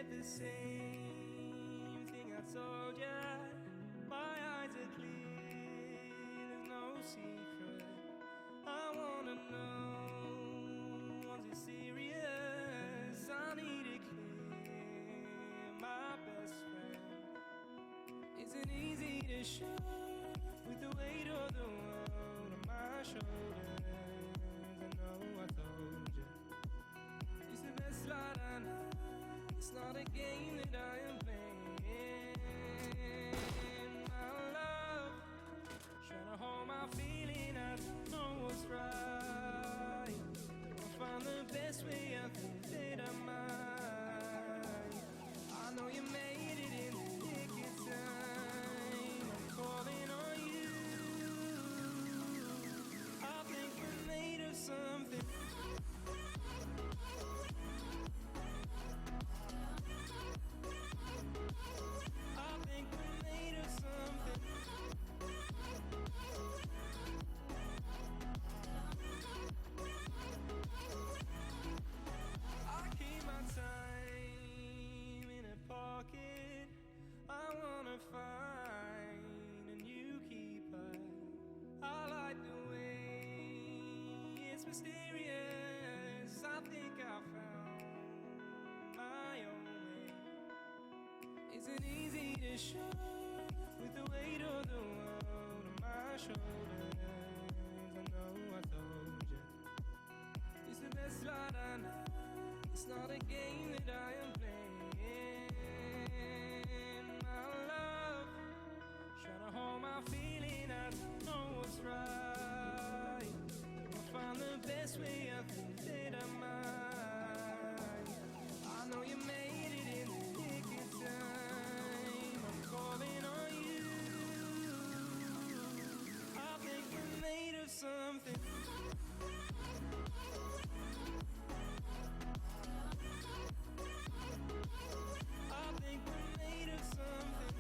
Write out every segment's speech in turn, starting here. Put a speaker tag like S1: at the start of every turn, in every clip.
S1: said the same thing I told ya. My eyes are clear, there's no secret. I wanna know, was it serious? I need it clear, my best friend. Isn't easy to show with the weight of the world on my shoulders. I know I told you, it's the best light I know. It's not a game that I am playing. My love, trying to hold my feeling, I don't know what's right. I'll find the best way, I think that I might. I know you made it in the nick of time. I'm calling on you. I think we're made of something. I wanna find a new keeper. I like the way it's mysterious. I think I found my own way. Isn't easy to show with the weight of the world on my shoulders. I know I told you, it's the best light I know. It's not a game that I am playing. Trying to hold my feeling, I don't know what's right. I'll find the best way, I think that I might. I know you made it in the nick of time. I'm calling on you. I think we're made of something. I think we're made of something.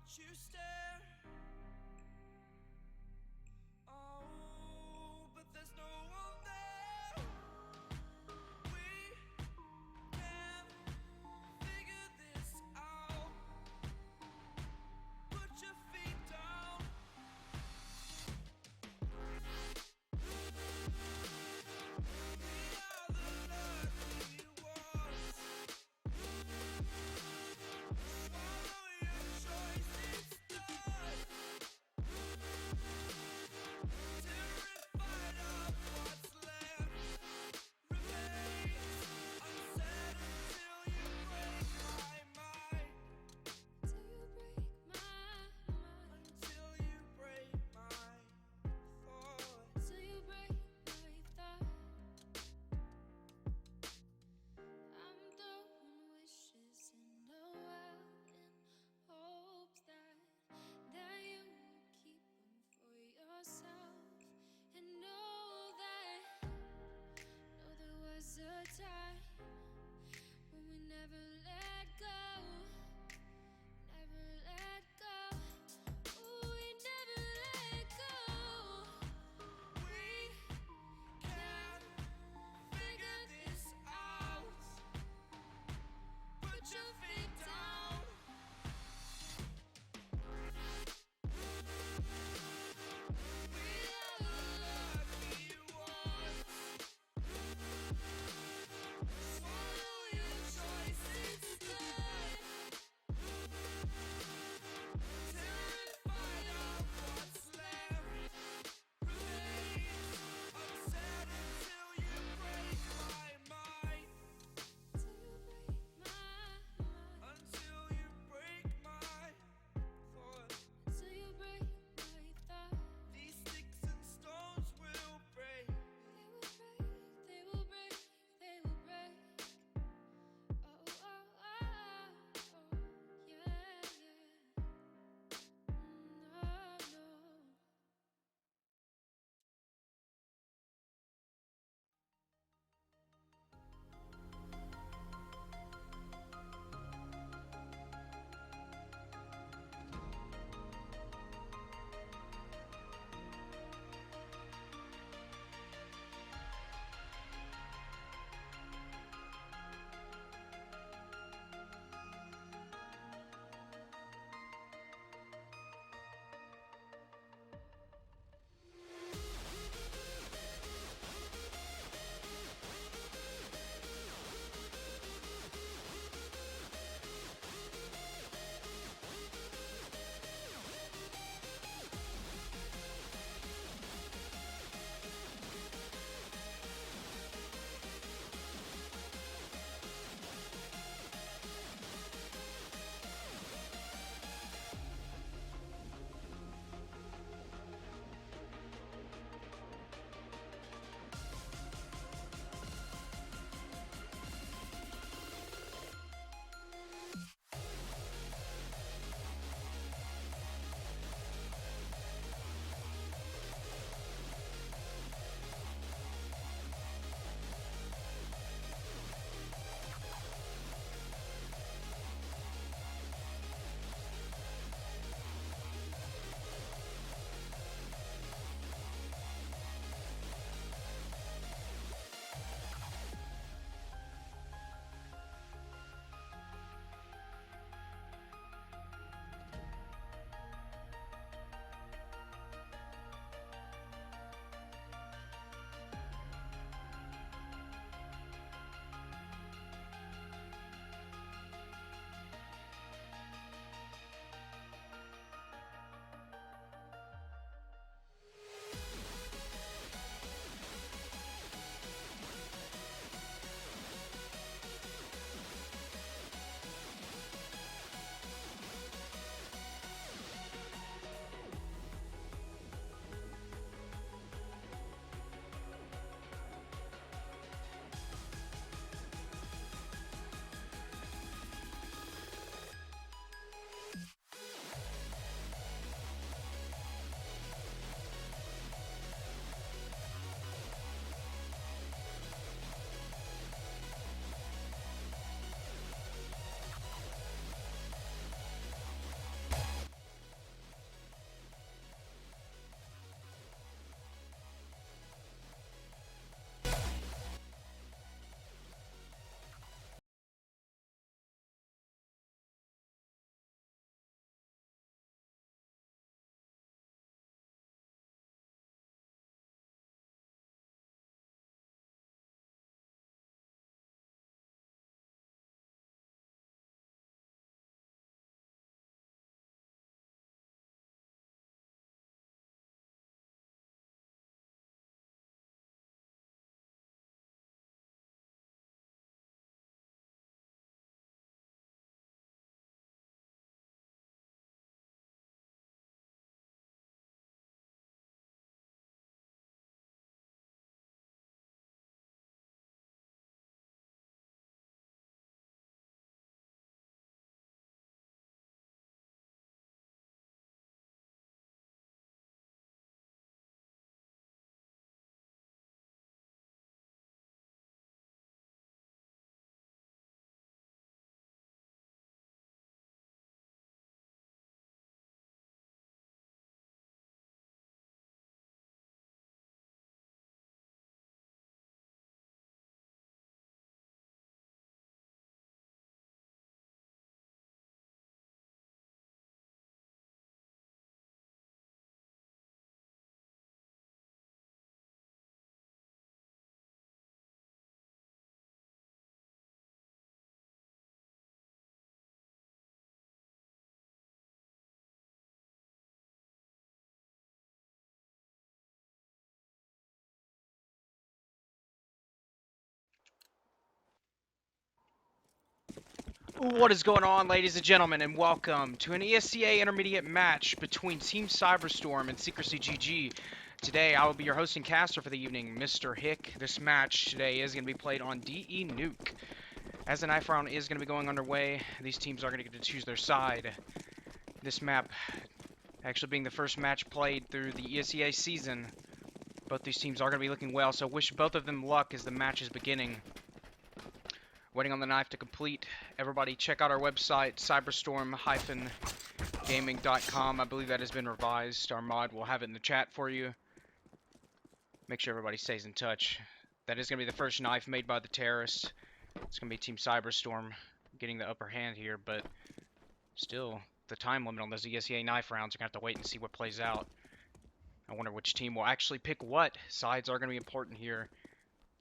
S1: watch you stare. Oh, but there's no one there. We can't figure this out. Put your feet down. We are the lucky ones. Follow your choice, it's done. Terrified of what's left remains unsaid until you break my mind. Until you break my mind. Until you break my thought. Until you break my thought. I'm throwing wishes in the world in hopes that you will keep them for yourself. And know there was a time when we never let go, never let go. Ooh, we never let go. We can't figure this out. Put your feet down. We are the lucky ones.
S2: What is going on, ladies and gentlemen, and welcome to an ESEA intermediate match between Team Cyberstorm and SecrecyGG. Today, I will be your host and caster for the evening, Mr. Hick. This match today is going to be played on DE Nuke. As the knife round is going to be going underway, these teams are going to get to choose their side. This map actually being the first match played through the ESEA season. Both these teams are going to be looking well, so wish both of them luck as the match is beginning. Waiting on the knife to complete. Everybody check out our website, cyberstorm-gaming.com. I believe that has been revised. Our mod will have it in the chat for you. Make sure everybody stays in touch. That is going to be the first knife made by the terrorists. It's going to be Team Cyberstorm getting the upper hand here, but still, the time limit on those ESEA knife rounds, you're going to have to wait and see what plays out. I wonder which team will actually pick what. Sides are going to be important here.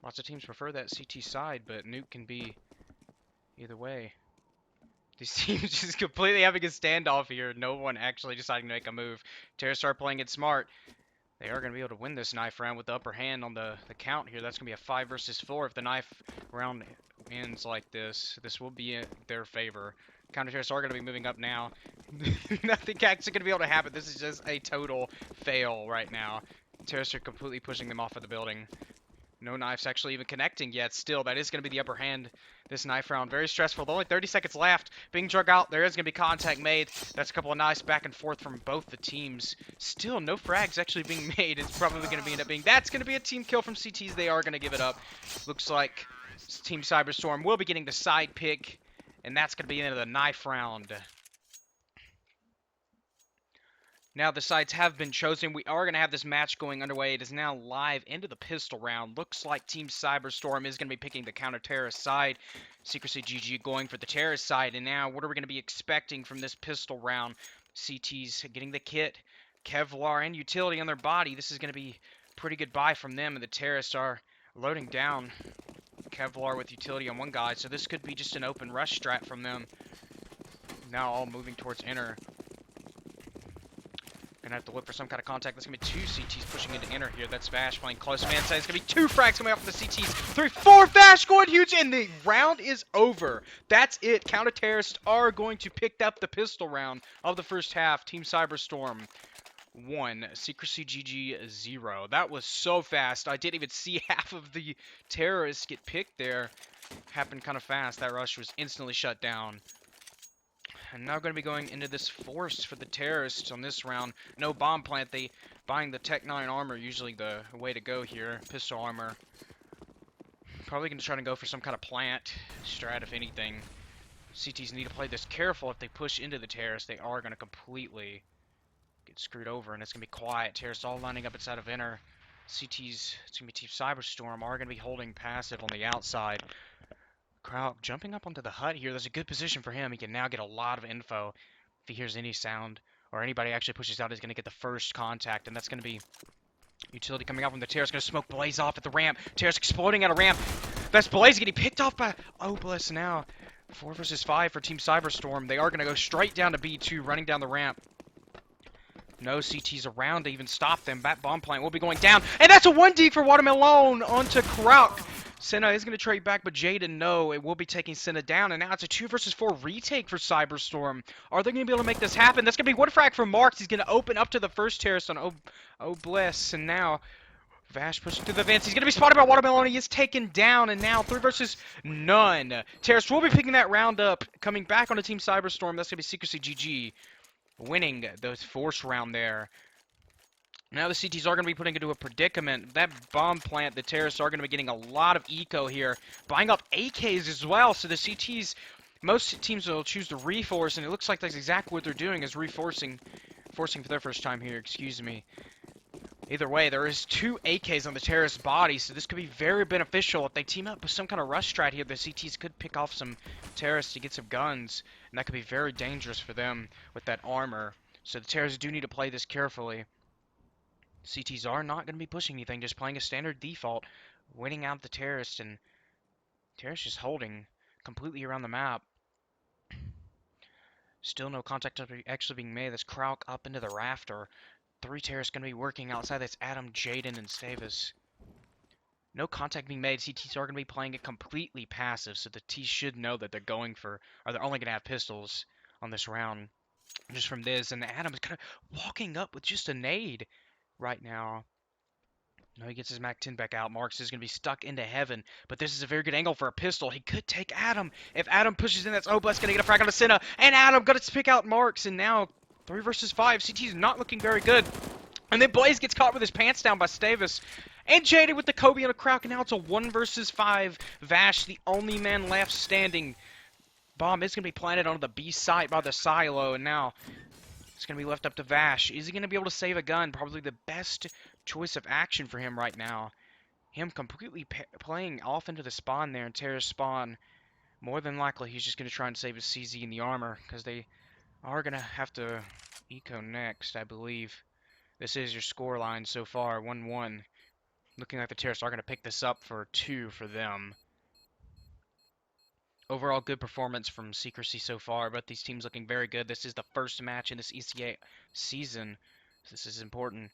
S2: Lots of teams prefer that CT side, but Nuke can be either way. These teams just completely having a standoff here. No one actually deciding to make a move. Terrorists start playing it smart. They are going to be able to win this knife round with the upper hand on the count here. That's going to be a 5 versus 4. If the knife round ends like this, this will be in their favor. Counter-terrorists are going to be moving up now. Nothing actually going to be able to happen. This is just a total fail right now. Terrorists are completely pushing them off of the building. No knives actually even connecting yet. Still, that is going to be the upper hand this knife round. Very stressful. With only 30 seconds left. Being drug out. There is going to be contact made. That's a couple of knives back and forth from both the teams. Still, no frags actually being made. It's probably going to end up being... That's going to be a team kill from CTs. They are going to give it up. Looks like Team Cyberstorm will be getting the side pick. And that's going to be the end of the knife round. Now the sides have been chosen. We are going to have this match going underway. It is now live into the pistol round. Looks like Team Cyberstorm is going to be picking the counter-terrorist side. SecrecyGG going for the terrorist side. And now what are we going to be expecting from this pistol round? CTs getting the kit, Kevlar, and utility on their body. This is going to be a pretty good buy from them. And the terrorists are loading down Kevlar with utility on one guy. So this could be just an open rush strat from them. Now all moving towards inner. Gonna have to look for some kind of contact. There's gonna be 2 CTs pushing into inner here. That's Vash playing close man side. It's gonna be 2 frags coming out from the CTs. 3, 4, Vash going huge, and the round is over. That's it. Counter-terrorists are going to pick up the pistol round of the first half. Team Cyberstorm 1, SecrecyGG 0. That was so fast. I didn't even see half of the terrorists get picked there. Happened kind of fast. That rush was instantly shut down. And now going to be going into this force for the terrorists on this round. No bomb plant. They buying the Tech 9 armor, usually the way to go here. Pistol armor. Probably going to try to go for some kind of plant strat, if anything. CTs need to play this careful. If they push into the terrorists, they are going to completely get screwed over. And it's going to be quiet. Terrorists all lining up inside of inner. CTs, it's going to be Team Cyberstorm, are going to be holding passive on the outside. Krauk jumping up onto the hut here. There's a good position for him. He can now get a lot of info. If he hears any sound or anybody actually pushes out, he's going to get the first contact. And that's going to be utility coming out from the terrorist. Going to smoke Blaze off at the ramp. Terrorist exploding at a ramp. That's Blaze getting picked off by Obelisk now. 4 versus 5 for Team Cyberstorm. They are going to go straight down to B2, running down the ramp. No CTs around to even stop them. That bomb plant will be going down. And that's a 1D for Watermelon onto Krauk. Senna is going to trade back, but Jaden, no. It will be taking Senna down, and now it's a 2 versus 4 retake for Cyberstorm. Are they going to be able to make this happen? That's going to be one frag for Marks. He's going to open up to the first terrorist on Bless, and now Vash pushing through the vents. He's going to be spotted by Watermelon. He is taken down, and now 3 versus none. Terrorists will be picking that round up. Coming back on the Team Cyberstorm, that's going to be SecrecyGG winning the force round there. Now the CTs are going to be putting into a predicament. That bomb plant, the terrorists are going to be getting a lot of eco here. Buying up AKs as well, so the CTs, most teams will choose to reforce, and it looks like that's exactly what they're doing, is forcing for their first time here, excuse me. Either way, there is 2 AKs on the terrorist body, so this could be very beneficial. If they team up with some kind of rush strat here, the CTs could pick off some terrorists to get some guns, and that could be very dangerous for them with that armor. So the terrorists do need to play this carefully. CTs are not going to be pushing anything, just playing a standard default, winning out the terrorists, and terrorists just holding completely around the map. Still no contact actually being made. That's Krauk up into the rafter. 3 terrorists going to be working outside. That's Adam, Jaden, and Stavis. No contact being made. CTs are going to be playing it completely passive, so the T should know that they're going for, or they're only going to have pistols on this round, just from this. And Adam is kind of walking up with just a nade right now. No, he gets his MAC-10 back out. Marks is going to be stuck into heaven, but this is a very good angle for a pistol. He could take Adam. If Adam pushes in, that's Oblast going to get a frag on the Senna, and Adam going to pick out Marks, and now 3 versus 5. CT's not looking very good. And then Blaze gets caught with his pants down by Stavis. And Jaded with the Kobe on a Krauk, and now it's a 1 versus 5. Vash, the only man left standing. Bomb is going to be planted on the B site by the silo, and now it's going to be left up to Vash. Is he going to be able to save a gun? Probably the best choice of action for him right now. Him completely playing off into the spawn there, and Terra's spawn. More than likely, he's just going to try and save his CZ in the armor, because they are going to have to eco next, I believe. This is your score line so far, 1-1. Looking like the Terrorists are going to pick this up for 2 for them. Overall, good performance from Secrecy so far. Both these teams looking very good. This is the first match in this ESEA season. So this is important.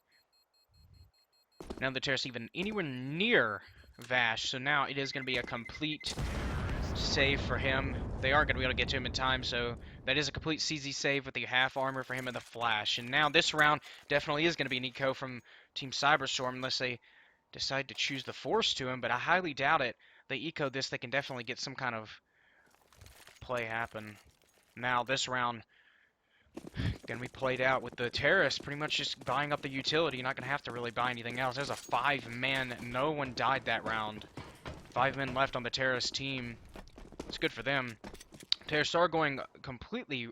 S2: Now the Terrorists even anywhere near Vash. So now it is going to be a complete save for him. They aren't going to be able to get to him in time, so that is a complete CZ save with the half armor for him and the flash. And now this round definitely is going to be an eco from Team Cyberstorm unless they decide to choose the force to him, but I highly doubt it. They eco this, they can definitely get some kind of play happen. Now this round gonna be played out with the Terrorists pretty much just buying up the utility. You're not gonna have to really buy anything else. There's a 5-man. No one died that round. 5 men left on the Terrorist team. It's good for them. Terrorists are going completely,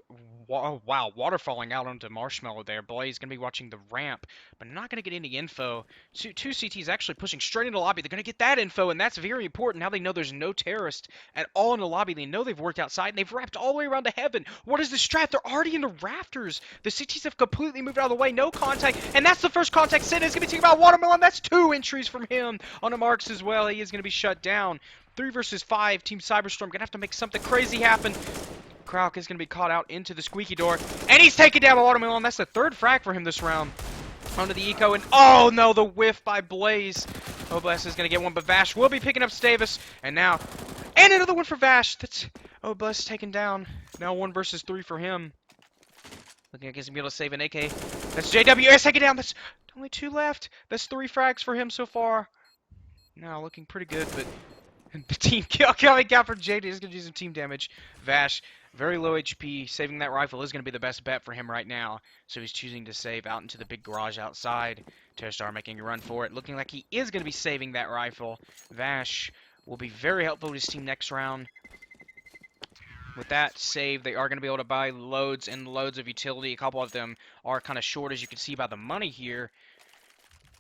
S2: wow, waterfalling out onto Marshmallow there. Blaze going to be watching the ramp, but not going to get any info. Two CTs actually pushing straight into the lobby. They're going to get that info, and that's very important. Now they know there's no terrorist at all in the lobby. They know they've worked outside, and they've wrapped all the way around to heaven. What is the strat? They're already in the rafters. The CTs have completely moved out of the way. No contact, and that's the first contact. Sin is going to be taken by Watermelon. That's 2 entries from him on the Marks as well. He is going to be shut down. 3 versus 5. Team Cyberstorm gonna have to make something crazy happen. Krauk is gonna be caught out into the squeaky door, and he's taken down by Watermelon. That's the 3rd frag for him this round. Onto the eco, and oh no, the whiff by Blaze. Oblast is gonna get one, but Vash will be picking up Stavis, and now, and another one for Vash. That's Oblast taken down. Now 1 versus 3 for him. Looking like he's gonna be able to save an AK. That's JWS taken down. That's only 2 left. That's 3 frags for him so far. Now looking pretty good, but. The team kill coming out from JD is going to do some team damage. Vash, very low HP. Saving that rifle is going to be the best bet for him right now. So he's choosing to save out into the big garage outside. Terrastar making a run for it. Looking like he is going to be saving that rifle. Vash will be very helpful to his team next round. With that save, they are going to be able to buy loads and loads of utility. A couple of them are kind of short, as you can see by the money here.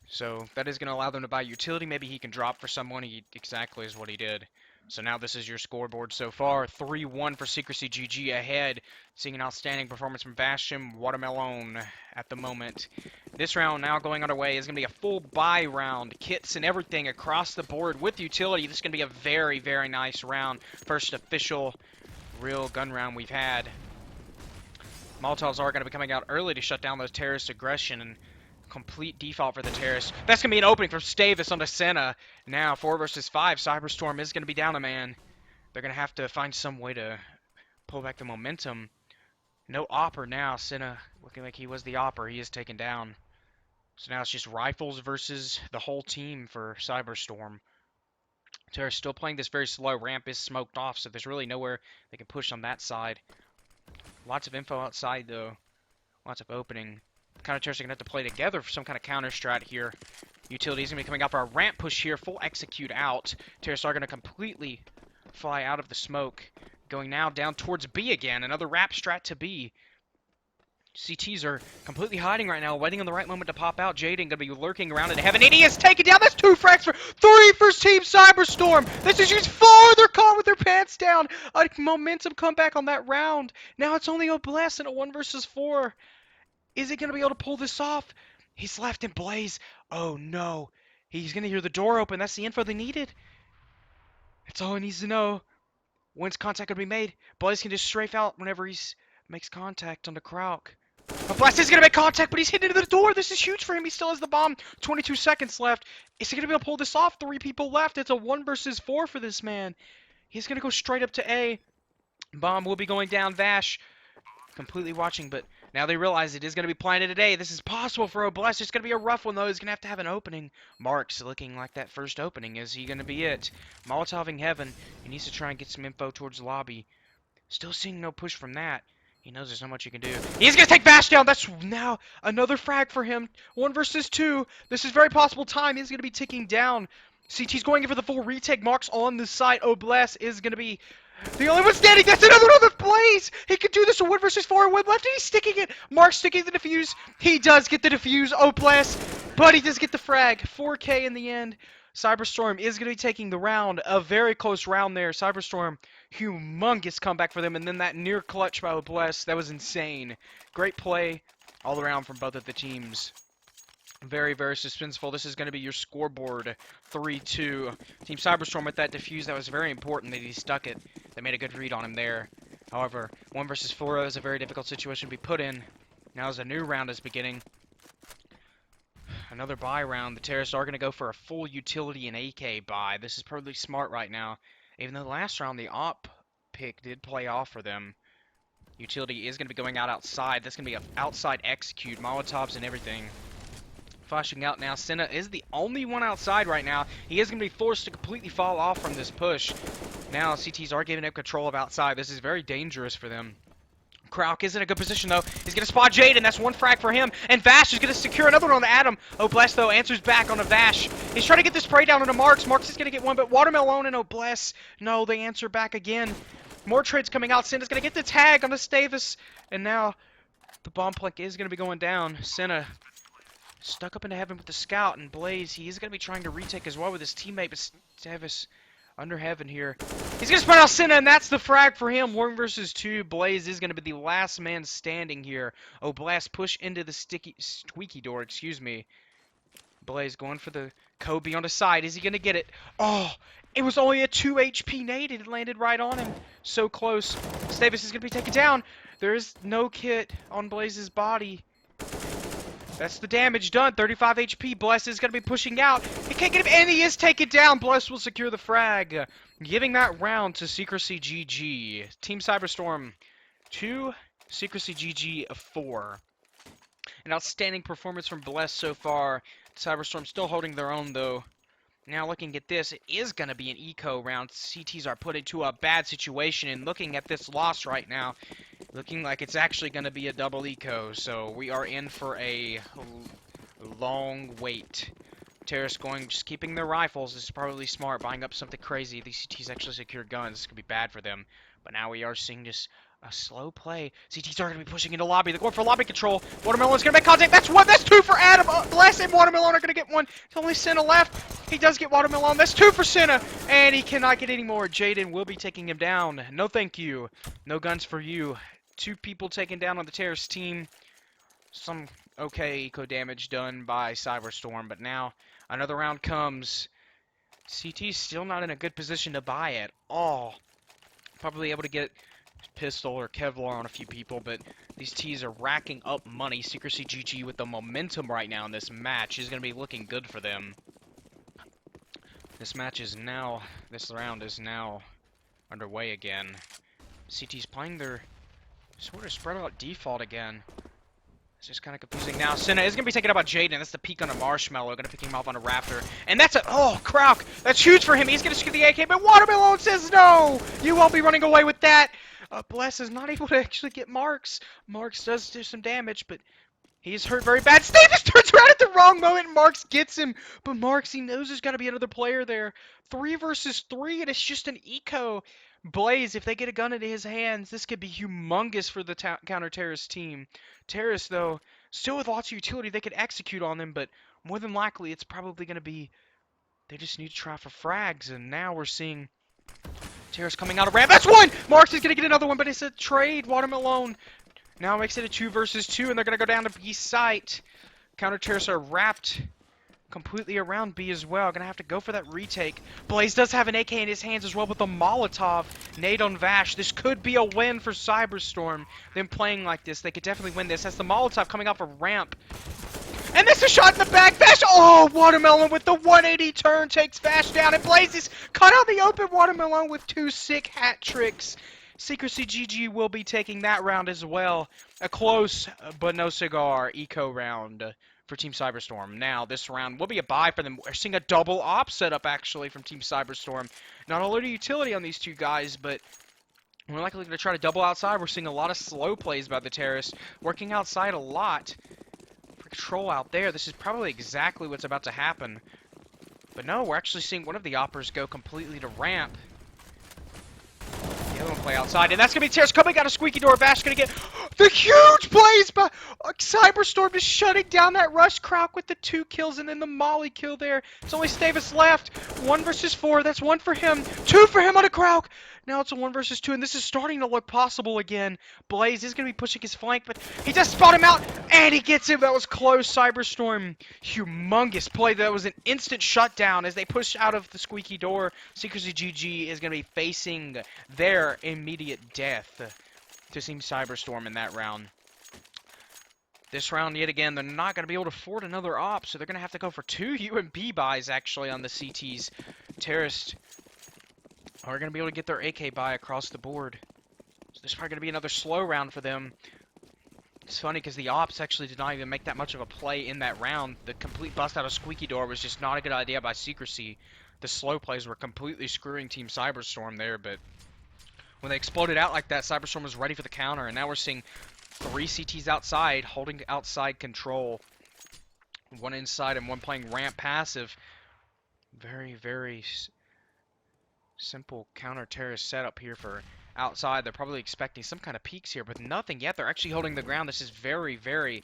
S2: So that is going to allow them to buy utility. Maybe he can drop for someone. He exactly is what he did. So now this is your scoreboard so far. 3-1 for SecrecyGG ahead. Seeing an outstanding performance from Bastion Watermelon at the moment. This round now going underway is going to be a full buy round. Kits and everything across the board with utility. This is going to be a very, very nice round. First official real gun round we've had. Molotovs are going to be coming out early to shut down those terrorist aggression, and complete default for the terrorists. That's going to be an opening for Stavis on the Senna. Now 4 versus 5. Cyberstorm is going to be down a man. They're going to have to find some way to pull back the momentum. No opper now. Senna looking like he was the opper. He is taken down. So now it's just rifles versus the whole team for Cyberstorm. Terrorists still playing this very slow. Ramp is smoked off, so there's really nowhere they can push on that side. Lots of info outside, though. Lots of opening. Counter-terrorists are going to have to play together for some kind of counter strat here. Utility is going to be coming out for a ramp push here. Full execute out. Terrorists are going to completely fly out of the smoke. Going now down towards B again. Another wrap strat to B. CTs are completely hiding right now, waiting on the right moment to pop out. Jaden going to be lurking around in heaven. And he is taken down. That's 2 frags for 3 for Team Cyberstorm. This is used 4. They're caught with their pants down. A momentum comeback on that round. Now it's only a bless in a 1 versus 4. Is he going to be able to pull this off? He's left in Blaze. Oh, no. He's going to hear the door open. That's the info they needed. That's all he needs to know. When's contact going to be made? Blaze can just strafe out whenever he makes contact on the Krauk. Blast is going to make contact, but he's hit into the door. This is huge for him. He still has the bomb. 22 seconds left. Is he going to be able to pull this off? 3 people left. It's a 1 versus 4 for this man. He's going to go straight up to A. Bomb will be going down. Vash completely watching, but now they realize it is going to be planted today. This is possible for Oblast. It's going to be a rough one, though. He's going to have an opening. Mark's looking like that first opening. Is he going to be it? Molotoving heaven. He needs to try and get some info towards the lobby. Still seeing no push from that. He knows there's not much he can do. He's going to take Vash down. That's now another frag for him. 1 versus 2. This is very possible time. He's going to be ticking down. CT's going in for the full retake. Mark's on the side. Oblast is going to be the only one standing. That's another Blaze. He could do this. A 1 versus 4. 1 left. And he's sticking it. Mark's sticking the defuse. He does get the defuse. Oblast. But he does get the frag. 4K in the end. Cyberstorm is going to be taking the round. A very close round there. Cyberstorm, humongous comeback for them. And then that near clutch by Oblast. That was insane. Great play all around from both of the teams. Very, very suspenseful. This is going to be your scoreboard. 3-2. Team Cyberstorm with that defuse. That was very important that he stuck it. They made a good read on him there. However, 1 versus 4 is a very difficult situation to be put in. Now as a new round is beginning. Another buy round. The Terrorists are going to go for a full utility and AK buy. This is probably smart right now. Even though last round the op pick did play off for them. Utility is going to be going outside. That's going to be an outside execute. Molotovs and everything. Flashing out now. Senna is the only one outside right now. He is going to be forced to completely fall off from this push. Now CTs are giving up control of outside. This is very dangerous for them. Krauk is in a good position, though. He's going to spot Jade, and that's 1 frag for him. And Vash is going to secure another one on the Adam. Oblast, though, answers back on a Vash. He's trying to get this spray down onto Marks. Marks is going to get one, but Watermelon and Oblast, no, they answer back again. More trades coming out. Senna's going to get the tag on the Stavis. And now the bomb plank is going to be going down. Senna stuck up into heaven with the scout, and Blaze, he is going to be trying to retake as well with his teammate, but Stavis under heaven here. He's going to spot out Senna, and that's the frag for him. 1 versus 2. Blaze is going to be the last man standing here. Oblast push into the squeaky door, excuse me. Blaze going for the Kobe on the side. Is he going to get it? Oh, it was only a 2 HP nade. It landed right on him. So close. Stavis is going to be taken down. There is no kit on Blaze's body. That's the damage done. 35 HP. Bless is going to be pushing out. He can't get him, and he is taken down. Bless will secure the frag, giving that round to SecrecyGG. Team Cyberstorm 2, SecrecyGG 4. An outstanding performance from Bless so far. Cyberstorm still holding their own, though. Now looking at this, it is going to be an eco round. CTs are put into a bad situation, and looking at this loss right now, looking like it's actually going to be a double eco. So we are in for a long wait. Terrorists going, just keeping their rifles. This is probably smart, buying up something crazy. These CTs actually secure guns. This could be bad for them. But now we are seeing just a slow play. CTs are going to be pushing into lobby. They're going for lobby control. Watermelon's going to make contact. That's 1. That's 2 for Adam. Blast and Watermelon are going to get 1. It's only Senna left. He does get Watermelon. That's 2 for Senna. And he cannot get any more. Jaden will be taking him down. No thank you. No guns for you. 2 people taken down on the terrorist team. Some okay eco damage done by Cyberstorm. But now another round comes. CT's still not in a good position to buy at all. Probably able to get pistol or Kevlar on a few people, but these T's are racking up money. SecrecyGG with the momentum right now in this match is going to be looking good for them. This round is now underway again. CT's playing their sort of spread out default again. It's just kind of confusing now. Senna is going to be taken out by Jaden. That's the peak on a marshmallow. Going to pick him off on a raptor. And that's a... Oh, Krauk. That's huge for him. He's going to shoot the AK, but Watermelon says no! You won't be running away with that! Bless is not able to actually get Marks. Marks does do some damage, but he's hurt very bad. Stavis turns around at the wrong moment. Marks gets him. But Marks, he knows there's got to be another player there. 3 versus 3, and it's just an eco. Blaze, if they get a gun into his hands, this could be humongous for the counter-terrorist team. Terrorists, though, still with lots of utility, they could execute on them, but more than likely, it's probably going to be they just need to try for frags, and now we're seeing terrorists coming out of ramp. That's 1! Marks is going to get another one, but it's a trade. Watermelon now makes it a 2 versus 2, and they're going to go down to B site. Counter-terrorists are wrapped completely around B as well. Gonna have to go for that retake. Blaze does have an AK in his hands as well with the Molotov. Nade on Vash. This could be a win for Cyberstorm. Them playing like this, they could definitely win this. That's the Molotov coming off a ramp. And this is shot in the back. Vash, oh, Watermelon with the 180 turn takes Vash down. And Blaze is cut out the open. Watermelon with 2 sick hat tricks. SecrecyGG will be taking that round as well. A close but no cigar eco round for Team Cyberstorm. Now, this round will be a buy for them. We're seeing a double op setup, actually, from Team Cyberstorm. Not a lot of utility on these two guys, but we're likely going to try to double outside. We're seeing a lot of slow plays by the terrorists, working outside a lot. For control out there, this is probably exactly what's about to happen. But no, we're actually seeing one of the oppers go completely to ramp. The other one play outside, and that's going to be terrorists coming out of squeaky door. Vash going to get the huge plays by Cyberstorm, just shutting down that rush. Krauk with the 2 kills, and then the molly kill there. It's only Stavis left. 1 versus 4. That's 1 for him. 2 for him on a Krauk. Now it's a 1 versus 2, and this is starting to look possible again. Blaze is going to be pushing his flank, but he does spot him out, and he gets him. That was close. Cyberstorm, humongous play. That was an instant shutdown as they push out of the squeaky door. SecrecyGG is going to be facing their immediate death to Team Cyberstorm in that round. This round, yet again, they're not going to be able to afford another op, so they're going to have to go for 2 UMP buys, actually, on the CTs. Terrorists are going to be able to get their AK buy across the board. So this is probably going to be another slow round for them. It's funny because the ops actually did not even make that much of a play in that round. The complete bust out of squeaky door was just not a good idea by Secrecy. The slow plays were completely screwing Team Cyberstorm there, but when they exploded out like that, Cyberstorm was ready for the counter, and now we're seeing 3 CTs outside, holding outside control. 1 inside and 1 playing ramp passive. Very, very simple counter-terrorist setup here for outside. They're probably expecting some kind of peeks here, but nothing yet. They're actually holding the ground. This is very, very,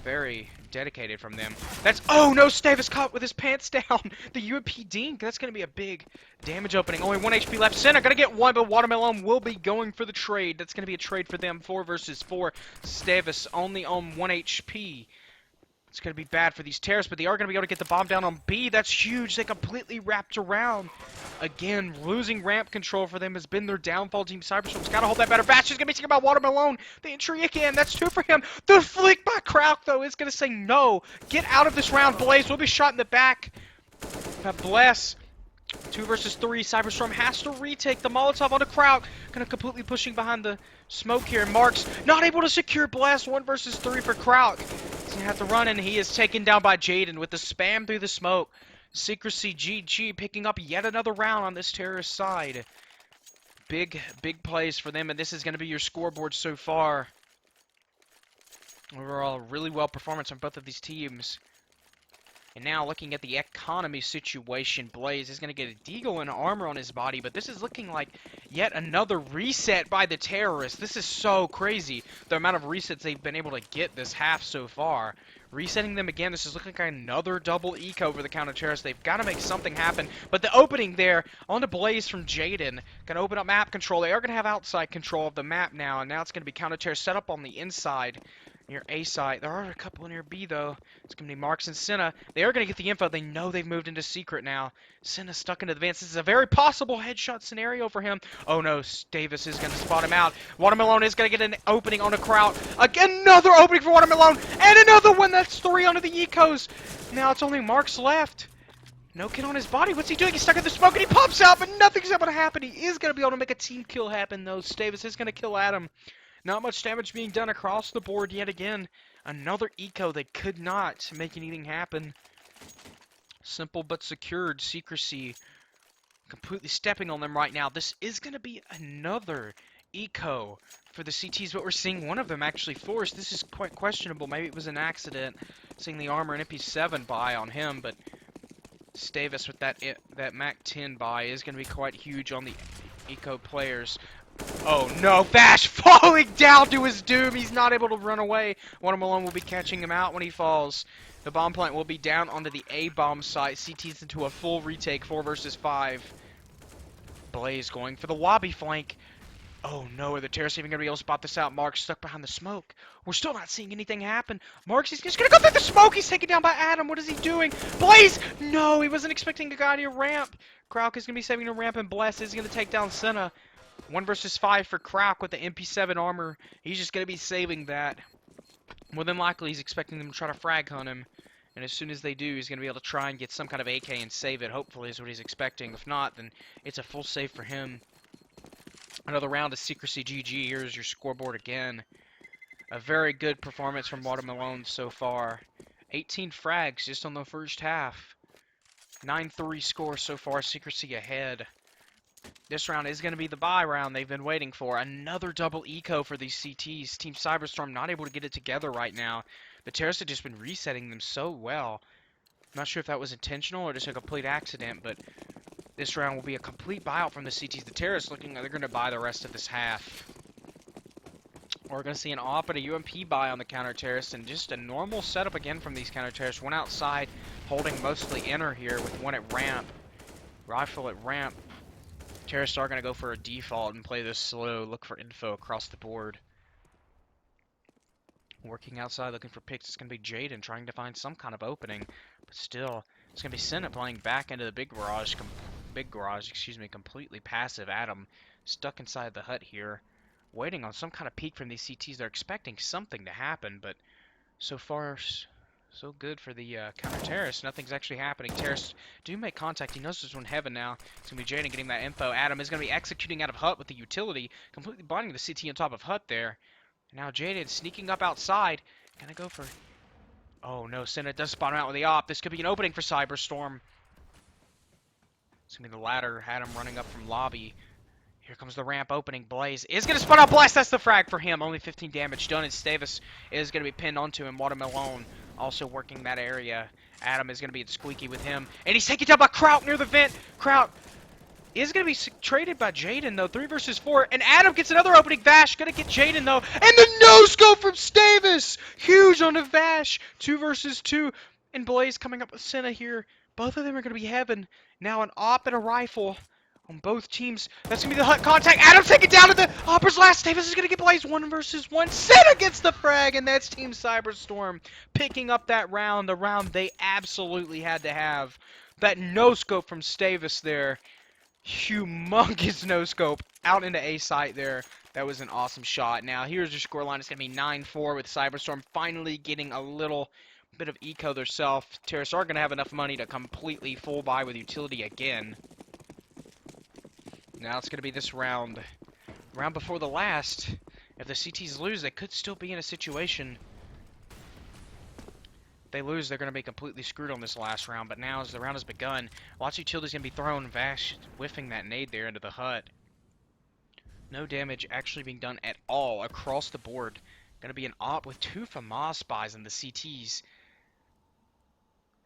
S2: very dedicated from them. That's, oh no, Stavis caught with his pants down. The UMP dink, that's going to be a big damage opening. Only 1 HP left. Center going to get 1, but Watermelon will be going for the trade. That's going to be a trade for them. 4 versus 4. Stavis only on 1 HP. It's going to be bad for these terrorists, but they are going to be able to get the bomb down on B. That's huge. They completely wrapped around. Again, losing ramp control for them has been their downfall. Team Cyberstorm's got to hold that better. Vash is going to be thinking about Watermelon. The entry again. That's 2 for him. The flick by Krauk, though, is going to say no. Get out of this round. Blaze will be shot in the back. But Bless. 2 versus 3. Cyberstorm has to retake the Molotov on the Krauk. Kind of completely pushing behind the smoke here. Marks not able to secure Blast. 1 versus 3 for Krauk. He's going to have to run, and he is taken down by Jaden with the spam through the smoke. SecrecyGG picking up yet another round on this terrorist side. Big, big plays for them, and this is going to be your scoreboard so far. Overall, really well performance on both of these teams. And now looking at the economy situation, Blaze is going to get a deagle and armor on his body, but this is looking like yet another reset by the terrorists. This is so crazy, the amount of resets they've been able to get this half so far. Resetting them again, this is looking like another double eco for the counter-terrorists. They've got to make something happen. But the opening there on the Blaze from Jaden, going to open up map control. They are going to have outside control of the map now, and now it's going to be counter-terrorist set up on the inside. Near A site. There are a couple near B, though. It's going to be Marks and Senna. They are going to get the info. They know they've moved into secret now. Senna's stuck into the vents. This is a very possible headshot scenario for him. Oh, no. Davis is going to spot him out. Watermelon is going to get an opening on a Kraut. Again, another opening for Watermelon. And another one. That's 3 onto the ecos. Now it's only Marks left. No kid on his body. What's he doing? He's stuck in the smoke, and he pops out, but nothing's able to happen. He is going to be able to make a team kill happen, though. Davis is going to kill Adam. Not much damage being done across the board yet again. Another eco that could not make anything happen. Simple but secured. Secrecy completely stepping on them right now. This is going to be another eco for the CTs, but we're seeing one of them actually forced. This is quite questionable. Maybe it was an accident. Seeing the armor and MP7 buy on him, but Stavis with that Mac 10 buy is going to be quite huge on the eco players. Oh no, Vash falling down to his doom. He's not able to run away. Watermelon will be catching him out when he falls. The bomb plant will be down onto the A-bomb site. CT's into a full retake, 4 versus 5. Blaze going for the lobby flank. Oh no, are the terrorists even going to be able to spot this out? Mark's stuck behind the smoke. We're still not seeing anything happen. Mark's he's just going to go through the smoke. He's taken down by Adam. What is he doing? Blaze! No, he wasn't expecting a guy to ramp. Krauk is going to be saving a ramp, and Bless is going to take down Senna. 1 versus 5 for Krauk with the MP7 armor. He's just going to be saving that. More than likely, he's expecting them to try to frag hunt him. And as soon as they do, he's going to be able to try and get some kind of AK and save it. Hopefully is what he's expecting. If not, then it's a full save for him. Another round of SecrecyGG. Here's your scoreboard again. A very good performance from Watermelon so far. 18 frags just on the first half. 9-3 score so far. Secrecy ahead. This round is going to be the bye round they've been waiting for. Another double eco for these CTs. Team Cyberstorm not able to get it together right now. The terrorists have just been resetting them so well. I'm not sure if that was intentional or just a complete accident, but this round will be a complete buyout from the CTs. The terrorists looking like they're going to buy the rest of this half. We're going to see an AWP and a UMP buy on the counter-terrorists, and just a normal setup again from these counter-terrorists. One outside, holding mostly inner here with one at ramp. Rifle at ramp. Terrorists are going to go for a default and play this slow, look for info across the board. Working outside, looking for picks. It's going to be Jaden trying to find some kind of opening. But still, it's going to be Senna playing back into the big garage, completely passive. Adam stuck inside the hut here, waiting on some kind of peek from these CTs. They're expecting something to happen, but so far, so good for the counter-terrorists. Nothing's actually happening. Terrorists do make contact. He knows there's one heaven now. It's going to be Jaden getting that info. Adam is going to be executing out of hut with the utility, completely blinding the CT on top of hut there. Now Jaden sneaking up outside. Gonna go for... Oh no, Senna does spawn out with the op. This could be an opening for Cyberstorm. It's going to be the ladder. Had him running up from lobby. Here comes the ramp opening. Blaze is going to spawn out. Blast, that's the frag for him. Only 15 damage done, and Stavis is going to be pinned onto him. Watermelon also working that area. Adam is going to be squeaky with him. And he's taken down by Kraut near the vent. Kraut is going to be traded by Jaden, though. 3 versus 4. And Adam gets another opening. Vash going to get Jaden, though. And the no-scope from Stavis. Huge on the Vash. 2 versus 2. And Blaze coming up with Senna here. Both of them are going to be heaven. Now an op and a rifle on both teams. That's going to be the hut contact. Adam taken down to the opper's last. Davis is going to get Blaze 1 versus 1. Senna gets the frag, and that's Team Cyberstorm picking up that round. The round they absolutely had to have. That no-scope from Stavis there. Humongous no-scope out into A site there. That was an awesome shot. Now, here's your scoreline. It's going to be 9-4 with Cyberstorm finally getting a little bit of eco themselves. Terrorists are going to have enough money to completely full buy with utility again. Now it's going to be this round. Round before the last. If the CTs lose, they could still be in a situation. If they lose, they're going to be completely screwed on this last round. But now, as the round has begun, lots of utility's going to be thrown. Vash whiffing that nade there into the hut. No damage actually being done at all across the board. Going to be an op with 2 FAMAS spies in the CTs.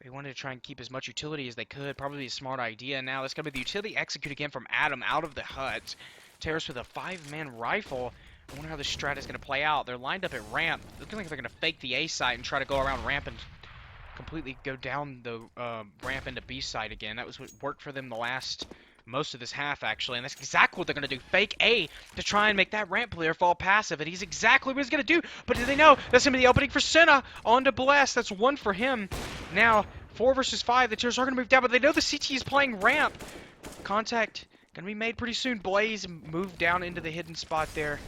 S2: They wanted to try and keep as much utility as they could. Probably a smart idea. Now, that's going to be the utility execute again from Adam out of the hut. Terrorists with a 5-man rifle. I wonder how this strat is going to play out. They're lined up at ramp. Looking like they're going to fake the A site and try to go around ramp and completely go down the ramp into B site again. That was what worked for them most of this half, actually. And that's exactly what they're going to do. Fake A to try and make that ramp player fall passive. And he's exactly what he's going to do. But do they know that's going to be the opening for Senna on to Bless? That's 1 for him. Now, 4 versus 5. The Terrorists are going to move down, but they know the CT is playing ramp. Contact going to be made pretty soon. Blaze moved down into the hidden spot there.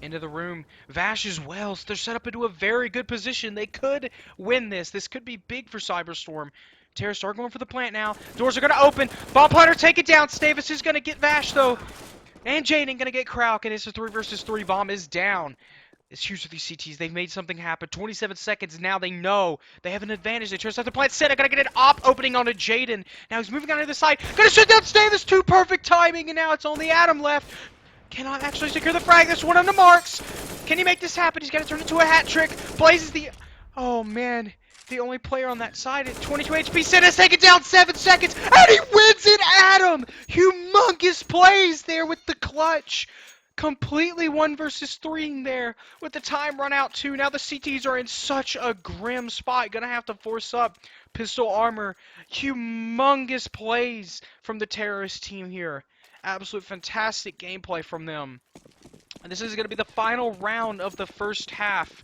S2: Into the room. Vash as well. So they're set up into a very good position. They could win this. This could be big for Cyberstorm. Terrorists are going for the plant now. Doors are going to open. Bomb planter, take it down. Stavis is going to get Vash, though. And Jaden going to get Krauk. And it's a 3 versus 3. Bomb is down. It's huge for these CTs. They've made something happen. 27 seconds. Now they know they have an advantage. They turn out the plant. Senna going to get an op opening onto Jaden. Now he's moving on to the side. Going to shut down Stavis. 2 perfect timing. And now it's only Adam left. Cannot actually secure the frag. This one on the marks. Can he make this happen? He's got to turn it into a hat trick. Blaze is the... Oh, man. The only player on that side at 22 HP. Senna's taken down 7 seconds. And he wins it, Adam. Humongous plays there with the clutch. Completely 1 versus 3 there with the time run out too. Now the CTs are in such a grim spot. Gonna have to force up pistol armor. Humongous plays from the terrorist team here. Absolute fantastic gameplay from them. And this is going to be the final round of the first half.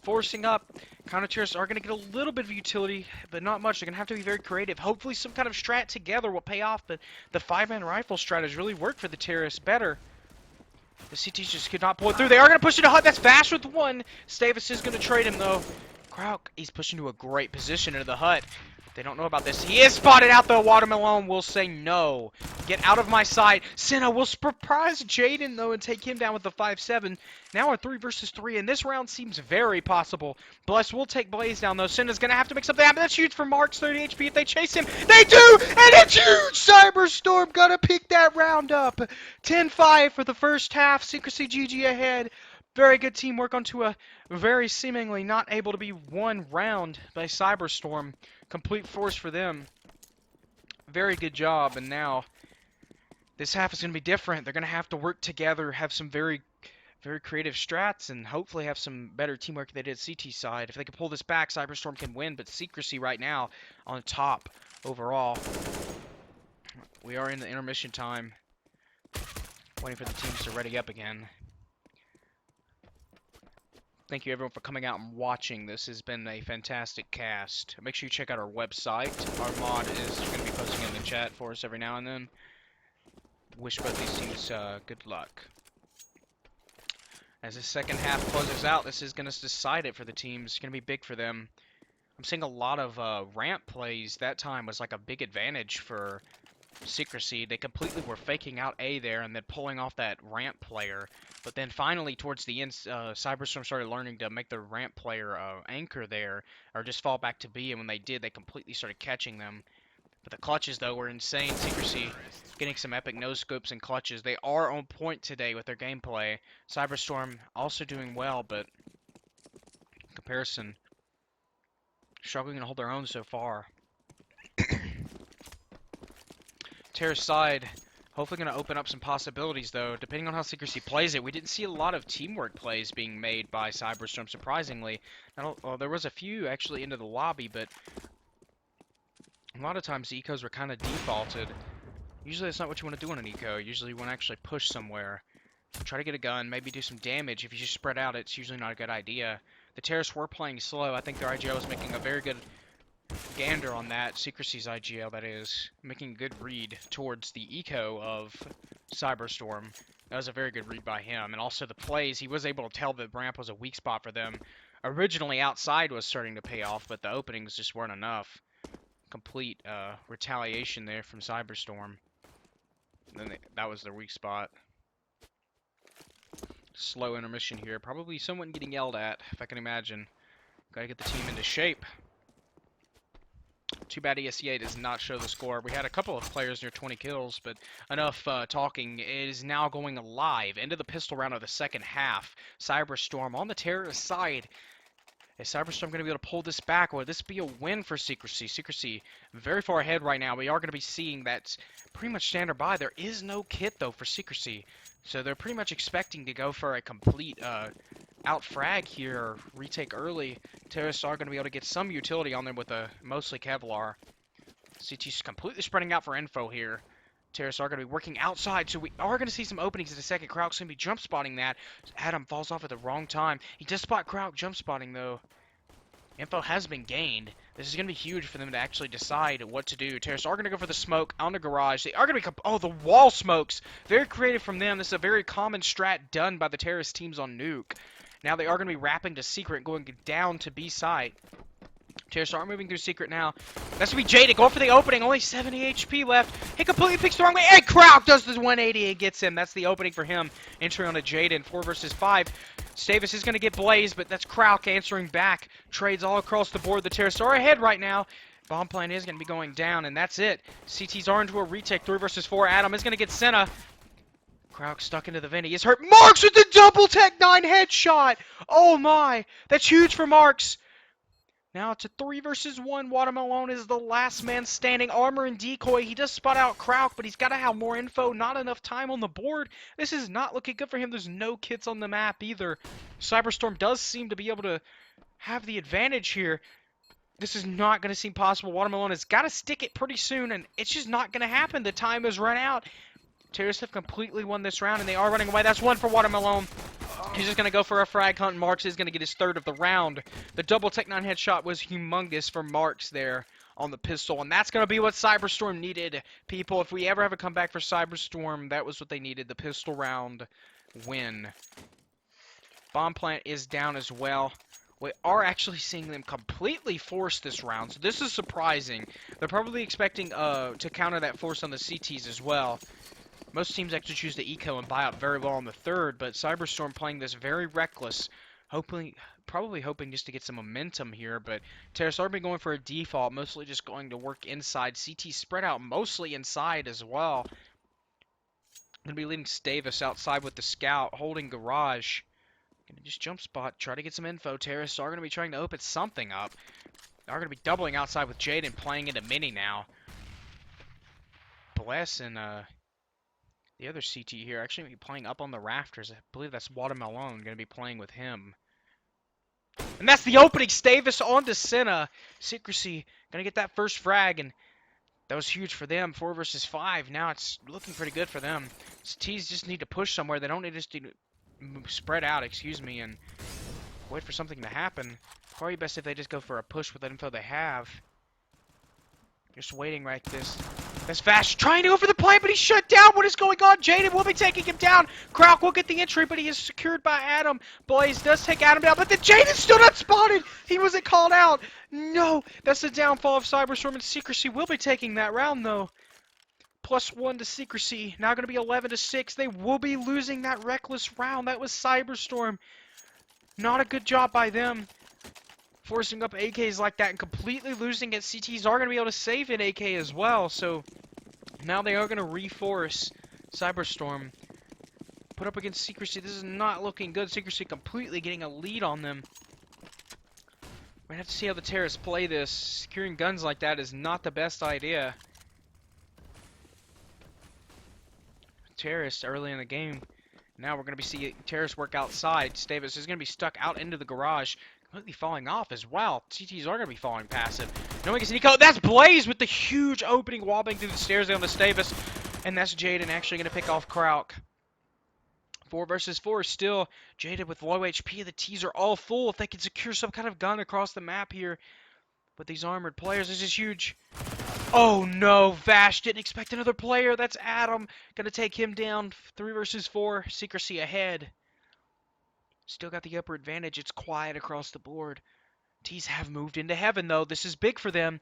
S2: Forcing up, counter-terrorists are going to get a little bit of utility, but not much. They're going to have to be very creative. Hopefully some kind of strat together will pay off, but the 5-man rifle strat has really worked for the terrorists better. The CTs just could not pull it through. They are going to push into hut. That's Vash with one. Stavis is going to trade him, though. Krauk, he's pushing to a great position into the hut. They don't know about this. He is spotted out, though. Watermelon will say no. Get out of my sight. Senna will surprise Jaden, though, and take him down with the 5-7. Now a 3 versus 3, and this round seems very possible. Bless will take Blaze down, though. Senna's going to have to make something happen. That's huge for Marks, 30 HP if they chase him. They do, and it's huge! Cyberstorm going to pick that round up. 10-5 for the first half. SecrecyGG ahead. Very good teamwork onto a very seemingly not able to be won round by Cyberstorm. Complete force for them. Very good job, and now this half is going to be different. They're going to have to work together, have some very creative strats, and hopefully have some better teamwork than they did CT side. If they can pull this back, Cyberstorm can win, but Secrecy right now on top overall. We are in the intermission time, waiting for the teams to ready up again. Thank you everyone for coming out and watching. This has been a fantastic cast. Make sure you check out our website. Our mod is going to be posting in the chat for us every now and then. Wish both these teams good luck. As the second half closes out, this is going to decide it for the teams. It's going to be big for them. I'm seeing a lot of ramp plays. That time was like a big advantage for Secrecy. They completely were faking out A there and then pulling off that ramp player. But then finally, towards the end, Cyberstorm started learning to make the ramp player anchor there, or just fall back to B, and when they did, they completely started catching them. But the clutches, though, were insane. Secrecy getting some epic no-scopes and clutches. They are on point today with their gameplay. Cyberstorm also doing well, but in comparison, struggling to hold their own so far. Terrace side, hopefully going to open up some possibilities, though. Depending on how Secrecy plays it, we didn't see a lot of teamwork plays being made by Cyberstorm, surprisingly. Well, there was a few actually into the lobby, but a lot of times the ecos were kind of defaulted. Usually that's not what you want to do on an eco. Usually you want to actually push somewhere. Try to get a gun, maybe do some damage. If you just spread out, it's usually not a good idea. The terrorists were playing slow. I think their IGL was making a very good gander on that. Secrecy's IGL, that is. Making a good read towards the eco of Cyberstorm. That was a very good read by him. And also the plays, he was able to tell that ramp was a weak spot for them. Originally outside was starting to pay off, but the openings just weren't enough. Complete retaliation there from Cyberstorm. And then that was their weak spot. Slow intermission here. Probably someone getting yelled at, if I can imagine. Gotta get the team into shape. Too bad ESEA does not show the score. We had a couple of players near 20 kills, but enough talking. It is now going live into the pistol round of the second half. Cyberstorm on the terrorist side. Is Cyberstorm going to be able to pull this back, or will this be a win for Secrecy? Secrecy very far ahead right now. We are going to be seeing that pretty much standard by. There is no kit, though, for Secrecy. So they're pretty much expecting to go for a complete out frag here, or retake early. Terrorists are going to be able to get some utility on them with a mostly Kevlar. CT's completely spreading out for info here. Terrorists are going to be working outside, so we are going to see some openings in a second. Krauk's going to be jump spotting that. Adam falls off at the wrong time. He does spot Krauk jump spotting, though. Info has been gained. This is going to be huge for them to actually decide what to do. Terrorists are going to go for the smoke on the garage. They are going to be... Oh, the wall smokes. Very creative from them. This is a very common strat done by the terrorist teams on Nuke. Now they are going to be wrapping to Secret, going down to B site. Terrorists are moving through Secret now. That's going to be Jaded going for the opening. Only 70 HP left. He completely picks the wrong way. And Krauk does this 180 and gets him. That's the opening for him. Entering on a Jaden. 4 versus 5. Stavis is going to get blazed, but that's Krauk answering back. Trades all across the board. The terrorists are ahead right now. Bomb plan is going to be going down, and that's it. CTs are into a retake. 3 versus 4. Adam is going to get Senna. Krauk stuck into the vent. He is hurt. Marks with the double Tech 9 headshot. Oh my. That's huge for Marks. Now it's a 3 versus 1. Watermelon is the last man standing. Armor and decoy. He does spot out Krauk, but he's got to have more info. Not enough time on the board. This is not looking good for him. There's no kits on the map either. Cyberstorm does seem to be able to have the advantage here. This is not going to seem possible. Watermelon has got to stick it pretty soon, and it's just not going to happen. The time has run out. Terrorists have completely won this round, and they are running away. That's one for Watermelon. He's just going to go for a frag hunt. Marks is going to get his third of the round. The double Tech-9 headshot was humongous for Marks there on the pistol, and that's going to be what Cyberstorm needed, people. If we ever have a comeback for Cyberstorm, that was what they needed, the pistol round win. Bomb plant is down as well. We are actually seeing them completely force this round, so this is surprising. They're probably expecting to counter that force on the CTs as well. Most teams actually choose to eco and buy out very well on the third, but Cyberstorm playing this very reckless, probably hoping just to get some momentum here, but Terrace are going for a default, mostly just going to work inside. CT spread out mostly inside as well. Going to be leading Stavis outside with the scout, holding garage. Going to just jump spot, try to get some info. Terrace are going to be trying to open something up. They're going to be doubling outside with Jaden, playing into mini now. Bless and the other CT here actually going to be playing up on the rafters. I believe that's Watermelon going to be playing with him. And that's the opening. Stavis on to Senna. Secrecy going to get that first frag, and that was huge for them. 4 versus 5. Now it's looking pretty good for them. T's just need to push somewhere. They don't need to spread out, and wait for something to happen. Probably best if they just go for a push with the info they have. Just waiting right this. That's Vash trying to go for the play, but he's shut down. What is going on? Jaden will be taking him down. Krauk will get the entry, but he is secured by Adam. Blaze does take Adam down, but then Jaden's still not spotted. He wasn't called out. No, that's the downfall of Cyberstorm, and Secrecy will be taking that round, though. +1 to Secrecy. Now going to be 11 to 6. They will be losing that reckless round. That was Cyberstorm. Not a good job by them. Forcing up AKs like that and completely losing it. CTs are going to be able to save an AK as well. So now they are going to reforce Cyberstorm. Put up against Secrecy. This is not looking good. Secrecy completely getting a lead on them. We're going to have to see how the terrorists play this. Securing guns like that is not the best idea. Terrorists early in the game. Now we're going to be seeing terrorists work outside. Stavis is going to be stuck out into the garage. Completely falling off as well. CTs are going to be falling passive. No one gets any code. That's Blaze with the huge opening wallbang through the stairs down to Stavis. And that's Jaden actually going to pick off Krauk. 4 versus 4 still. Jaden with low HP. The T's are all full. If they can secure some kind of gun across the map here with these armored players, this is huge. Oh no, Vash didn't expect another player. That's Adam. Going to take him down. 3 versus 4. Secrecy ahead. Still got the upper advantage. It's quiet across the board. T's have moved into heaven, though. This is big for them.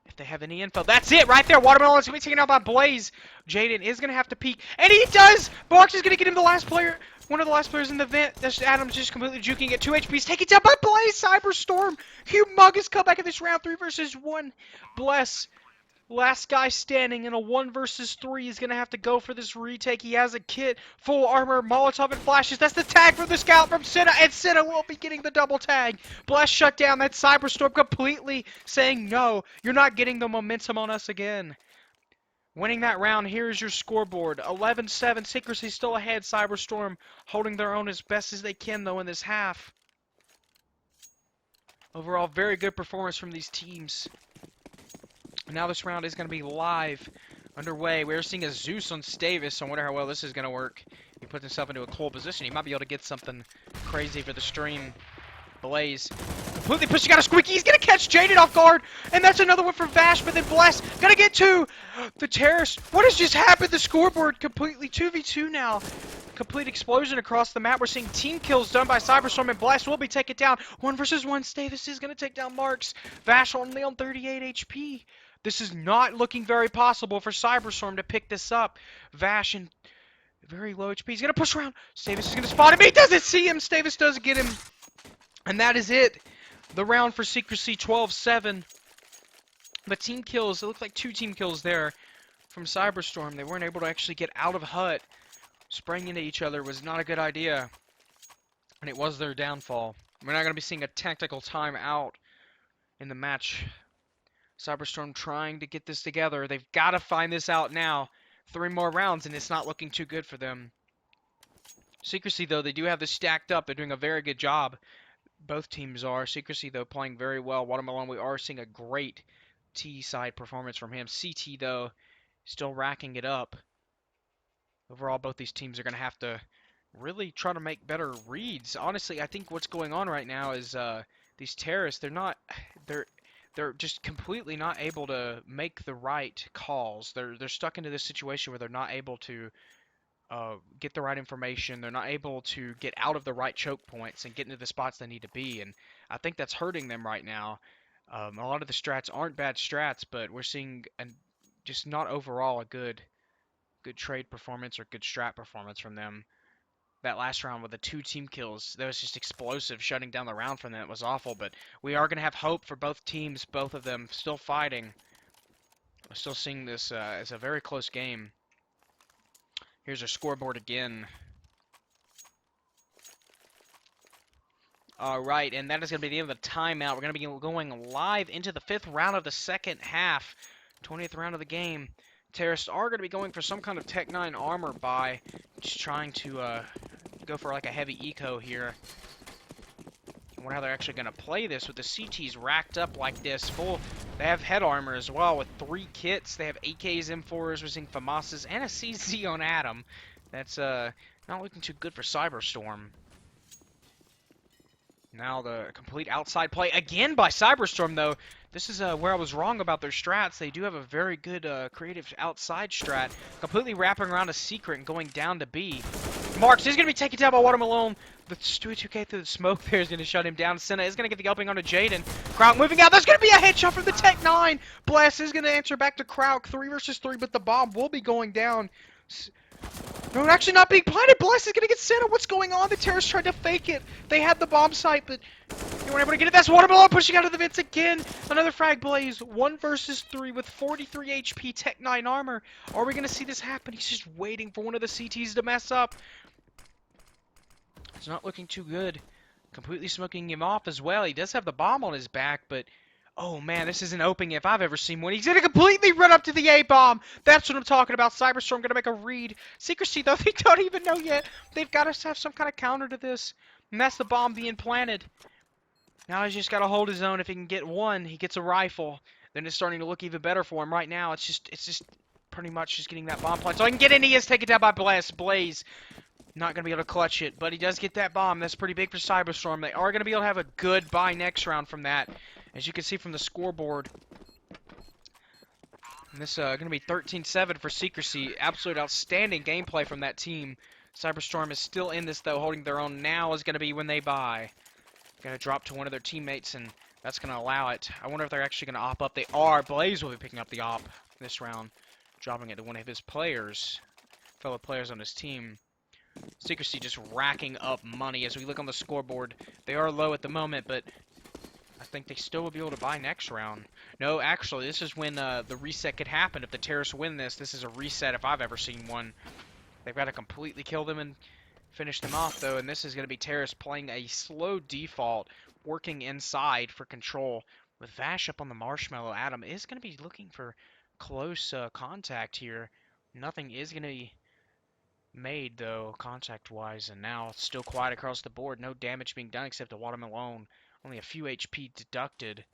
S2: If they have any info. That's it right there. Watermelon's going to be taken out by Blaze. Jaden is going to have to peek. And he does! Barks is going to get him the last player. One of the last players in the vent. That's Adam's just completely juking at 2 HP. He's taken down by Blaze. Cyberstorm. Humongous comeback in this round. 3 versus 1. Bless. Last guy standing in a 1 versus 3 is going to have to go for this retake. He has a kit, full armor, Molotov, and flashes. That's the tag from the scout from Senna, and Senna will be getting the double tag. Blast shut down. That Cyberstorm completely saying, no, you're not getting the momentum on us again. Winning that round, here's your scoreboard. 11-7, Secrecy still ahead. Cyberstorm holding their own as best as they can, though, in this half. Overall, very good performance from these teams. Now this round is going to be live, underway. We're seeing a Zeus on Stavis. I wonder how well this is going to work. He puts himself into a cool position. He might be able to get something crazy for the stream. Blaze completely pushing out a Squeaky. He's going to catch Jaden off guard. And that's another one for Vash, but then Bless going to get 2. The terrorist. What has just happened? The scoreboard completely 2v2 now. Complete explosion across the map. We're seeing team kills done by Cyberstorm, and Blast will be taken down. 1 versus 1. Stavis is going to take down Marks. Vash only on 38 HP. This is not looking very possible for Cyberstorm to pick this up. Vash in very low HP. He's going to push around. Stavis is going to spot him. He doesn't see him. Stavis does get him. And that is it. The round for Secrecy, 12-7. But team kills, it looked like 2 team kills there from Cyberstorm. They weren't able to actually get out of hut. Spraying into each other was not a good idea. And it was their downfall. We're not going to be seeing a tactical timeout in the match. Cyberstorm trying to get this together. They've got to find this out now. 3 more rounds, and it's not looking too good for them. Secrecy, though, they do have this stacked up. They're doing a very good job. Both teams are. Secrecy, though, playing very well. Watermelon, we are seeing a great T-side performance from him. CT, though, still racking it up. overall, both these teams are going to have to really try to make better reads. Honestly, I think what's going on right now is these terrorists, they're they're just completely not able to make the right calls. They're stuck into this situation where they're not able to get the right information. They're not able to get out of the right choke points and get into the spots they need to be. And I think that's hurting them right now. A lot of the strats aren't bad strats, but we're seeing just not overall a good trade performance or good strat performance from them. That last round with the 2 team kills, that was just explosive, shutting down the round from them. It was awful, but we are going to have hope for both teams, both of them still fighting. We're still seeing this as a very close game. Here's our scoreboard again. Alright, and that is going to be the end of the timeout. We're going to be going live into the 5th round of the second half. 20th round of the game. Terrorists are going to be going for some kind of Tech 9 armor buy. Just trying to go for like a heavy eco here. I wonder how they're actually going to play this with the CTs racked up like this. They have head armor as well with 3 kits. They have AKs, M4s, we're seeing FAMASas, and a CZ on Adam. That's not looking too good for Cyberstorm. Now the complete outside play again by Cyberstorm, though. This is where I was wrong about their strats. They do have a very good creative outside strat. Completely wrapping around a secret and going down to B. Marks is going to be taken down by Watermelon. The Stewie 2K through the smoke there is going to shut him down. Senna is going to get the opening onto Jaden. Krauk moving out. There's going to be a headshot from the Tech 9. Bless is going to answer back to Krauk. 3 versus 3, but the bomb will be going down. No, actually not being planted. Bless is going to get Senna. What's going on? The terrorists tried to fake it. They had the bomb site, but they weren't able to get it. That's Watermelon pushing out of the vents again. Another frag blaze. 1 versus 3 with 43 HP Tech 9 armor. Are we going to see this happen? He's just waiting for one of the CTs to mess up. It's not looking too good. Completely smoking him off as well. He does have the bomb on his back, but oh man, this is an opening if I've ever seen one. He's going to completely run up to the A-bomb. That's what I'm talking about. Cyberstorm going to make a read. Secrecy, though, they don't even know yet. They've got to have some kind of counter to this. And that's the bomb being planted. Now he's just got to hold his own. If he can get one, he gets a rifle. Then it's starting to look even better for him. Right now, it's just pretty much just getting that bomb planted. So I can get in. He is taken down by Blaze. Not going to be able to clutch it, but he does get that bomb. That's pretty big for Cyberstorm. They are going to be able to have a good buy next round from that. As you can see from the scoreboard. And this going to be 13-7 for Secrecy. Absolute outstanding gameplay from that team. Cyberstorm is still in this, though, holding their own. Now is going to be when they buy. Going to drop to one of their teammates, and that's going to allow it. I wonder if they're actually going to op up. They are. Blaze will be picking up the op this round. Dropping it to one of his players. Fellow players on his team. Secrecy just racking up money as we look on the scoreboard. They are low at the moment, but I think they still will be able to buy next round. No, actually, this is when the reset could happen. If the terrorists win this, this is a reset if I've ever seen one. They've got to completely kill them and finish them off, though, and this is going to be terrorists playing a slow default, working inside for control. With Vash up on the marshmallow, Adam is going to be looking for close contact here. Nothing is going to be made, though, contact-wise, and now it's still quiet across the board. No damage being done except the Watermelon. Only a few HP deducted.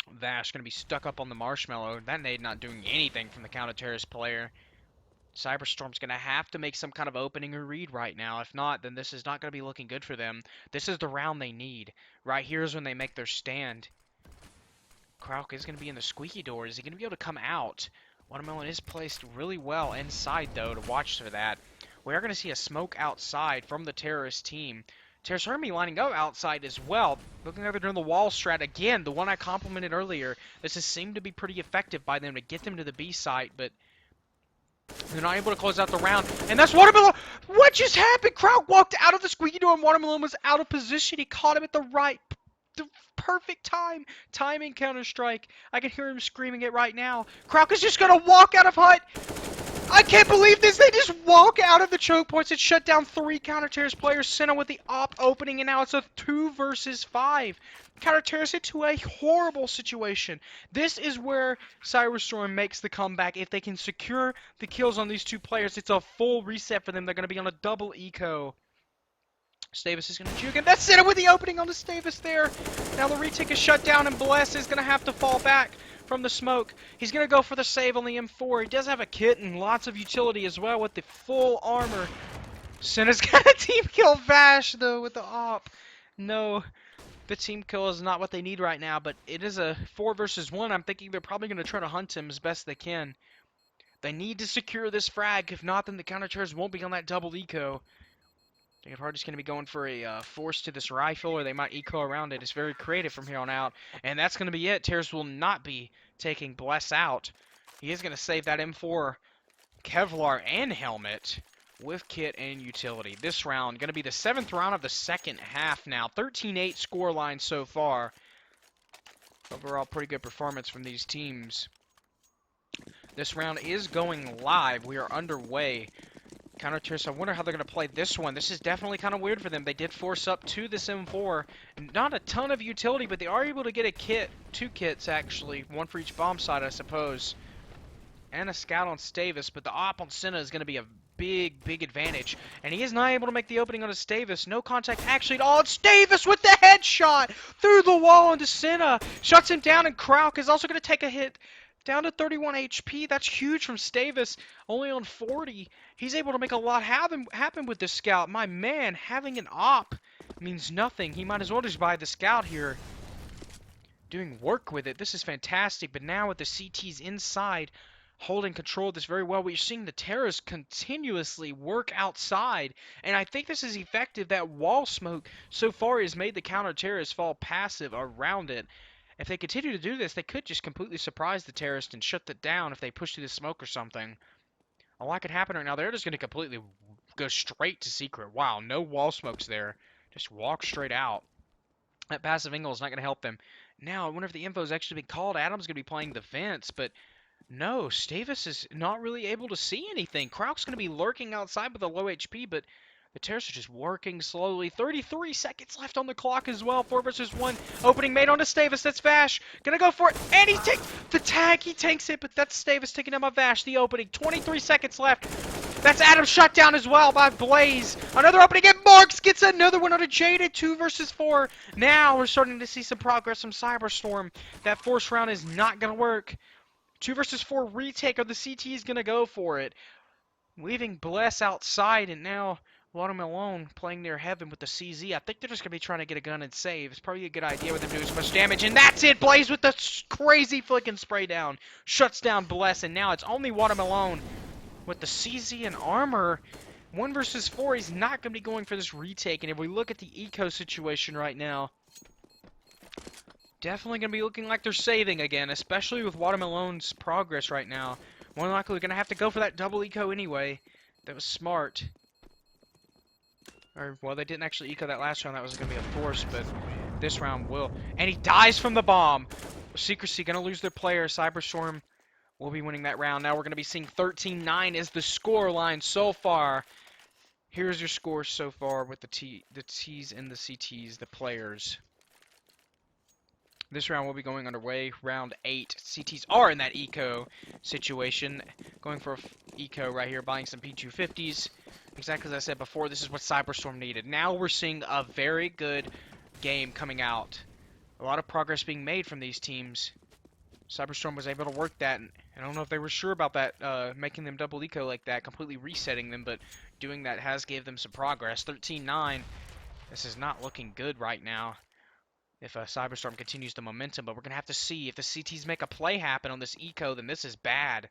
S2: Vash going to be stuck up on the marshmallow. That nade not doing anything from the counter-terrorist player. Cyberstorm's going to have to make some kind of opening or read right now. If not, then this is not going to be looking good for them. This is the round they need. Right here is when they make their stand. Krauk is going to be in the squeaky door. Is he going to be able to come out? Watermelon is placed really well inside, though, to watch for that. We are going to see a smoke outside from the terrorist team. Terrorists are going to be lining up outside as well. Looking over during the wall strat again, the one I complimented earlier. This has seemed to be pretty effective by them to get them to the B site, but they're not able to close out the round. And that's Watermelon. What just happened? Krauk walked out of the squeaky door and Watermelon was out of position. He caught him at the perfect time. Timing Counter-Strike. I can hear him screaming it right now. Krauk is just going to walk out of hut. I can't believe this. They just walk out of the choke points and shut down 3 counter-terrorist players. Senna with the op opening, and now it's a 2 versus 5. Counter-terrorist into a horrible situation. This is where Cyberstorm makes the comeback. If they can secure the kills on these 2 players, it's a full reset for them. They're going to be on a double eco. Stavis is going to juke him. That's it with the opening on the Stavis there. Now the retake is shut down and Bless is going to have to fall back. from the smoke. He's going to go for the save on the M4. He does have a kit and lots of utility as well with the full armor. Senna's got a team kill Vash, though, with the op. No, the team kill is not what they need right now, but it is a 4 versus 1. I'm thinking they're probably going to try to hunt him as best they can. They need to secure this frag. If not, then the counter-terrorists won't be on that double eco. They're probably just going to be going for a force to this rifle, or they might eco around it. It's very creative from here on out. And that's going to be it. Terrorists will not be taking Bless out. He is going to save that M4 Kevlar and helmet with kit and utility. This round going to be the 7th round of the second half now. 13-8 scoreline so far. Overall, pretty good performance from these teams. This round is going live. We are underway. Counter-terrorists, I wonder how they're going to play this one. This is definitely kind of weird for them. They did force up to this M4. Not a ton of utility, but they are able to get a kit. 2 kits, actually. 1 for each bomb side, I suppose. And a scout on Stavis, but the op on Senna is going to be a big advantage. And he is not able to make the opening on his Stavis. No contact actually at all. It's Stavis with the headshot through the wall into Senna. Shuts him down, and Krauk is also going to take a hit. Down to 31 HP. That's huge from Stavis. Only on 40. He's able to make a lot happen with this scout. My man, having an op means nothing. He might as well just buy the scout here. Doing work with it. This is fantastic. But now with the CTs inside, holding control of this very well, we're seeing the terrorists continuously work outside. And I think this is effective. That wall smoke so far has made the counter-terrorists fall passive around it. If they continue to do this, they could just completely surprise the terrorist and shut that down if they push through the smoke or something. A lot could happen right now. They're just going to completely go straight to secret. Wow, no wall smokes there. Just walk straight out. That passive angle is not going to help them. Now, I wonder if the info is actually being called. Adam's going to be playing the vents, but no, Stavis is not really able to see anything. Krauk's going to be lurking outside with a low HP, but the terrorists are just working slowly. 33 seconds left on the clock as well. 4 versus 1. Opening made onto Stavis. That's Vash. Gonna go for it. And he takes the tag. He tanks it, but that's Stavis taking him on Vash. The opening. 23 seconds left. That's Adam shut down as well by Blaze. Another opening, and Marks gets another one on a Jaded. 2 versus 4. Now we're starting to see some progress from Cyberstorm. That force round is not gonna work. 2 versus 4 retake, or the CT is gonna go for it. Leaving Bless outside, and now Watermelon playing near heaven with the CZ. I think they're just going to be trying to get a gun and save. It's probably a good idea with them doing so much damage. And that's it! Blaze with the crazy flicking spray down. Shuts down Bless, and now it's only Watermelon with the CZ and armor. 1 versus 4. He's not going to be going for this retake. And if we look at the eco situation right now, definitely going to be looking like they're saving again, especially with Watermelon's progress right now. More than likely, we're going to have to go for that double eco anyway. That was smart. Or, well, they didn't actually eco that last round. That was going to be a force, but this round will. And he dies from the bomb. Secrecy going to lose their player. Cyberstorm will be winning that round. Now we're going to be seeing 13-9 as the score line so far. Here's your scores so far with the T's and the CTs, the players. This round will be going underway. Round 8. CTs are in that eco situation. Going for eco right here, buying some P250s. Exactly as I said before, this is what Cyberstorm needed. Now we're seeing a very good game coming out. A lot of progress being made from these teams. Cyberstorm was able to work that, and I don't know if they were sure about that, making them double eco like that, completely resetting them, but doing that has gave them some progress. 13-9. This is not looking good right now if Cyberstorm continues the momentum, but we're going to have to see. If the CTs make a play happen on this eco, then this is bad.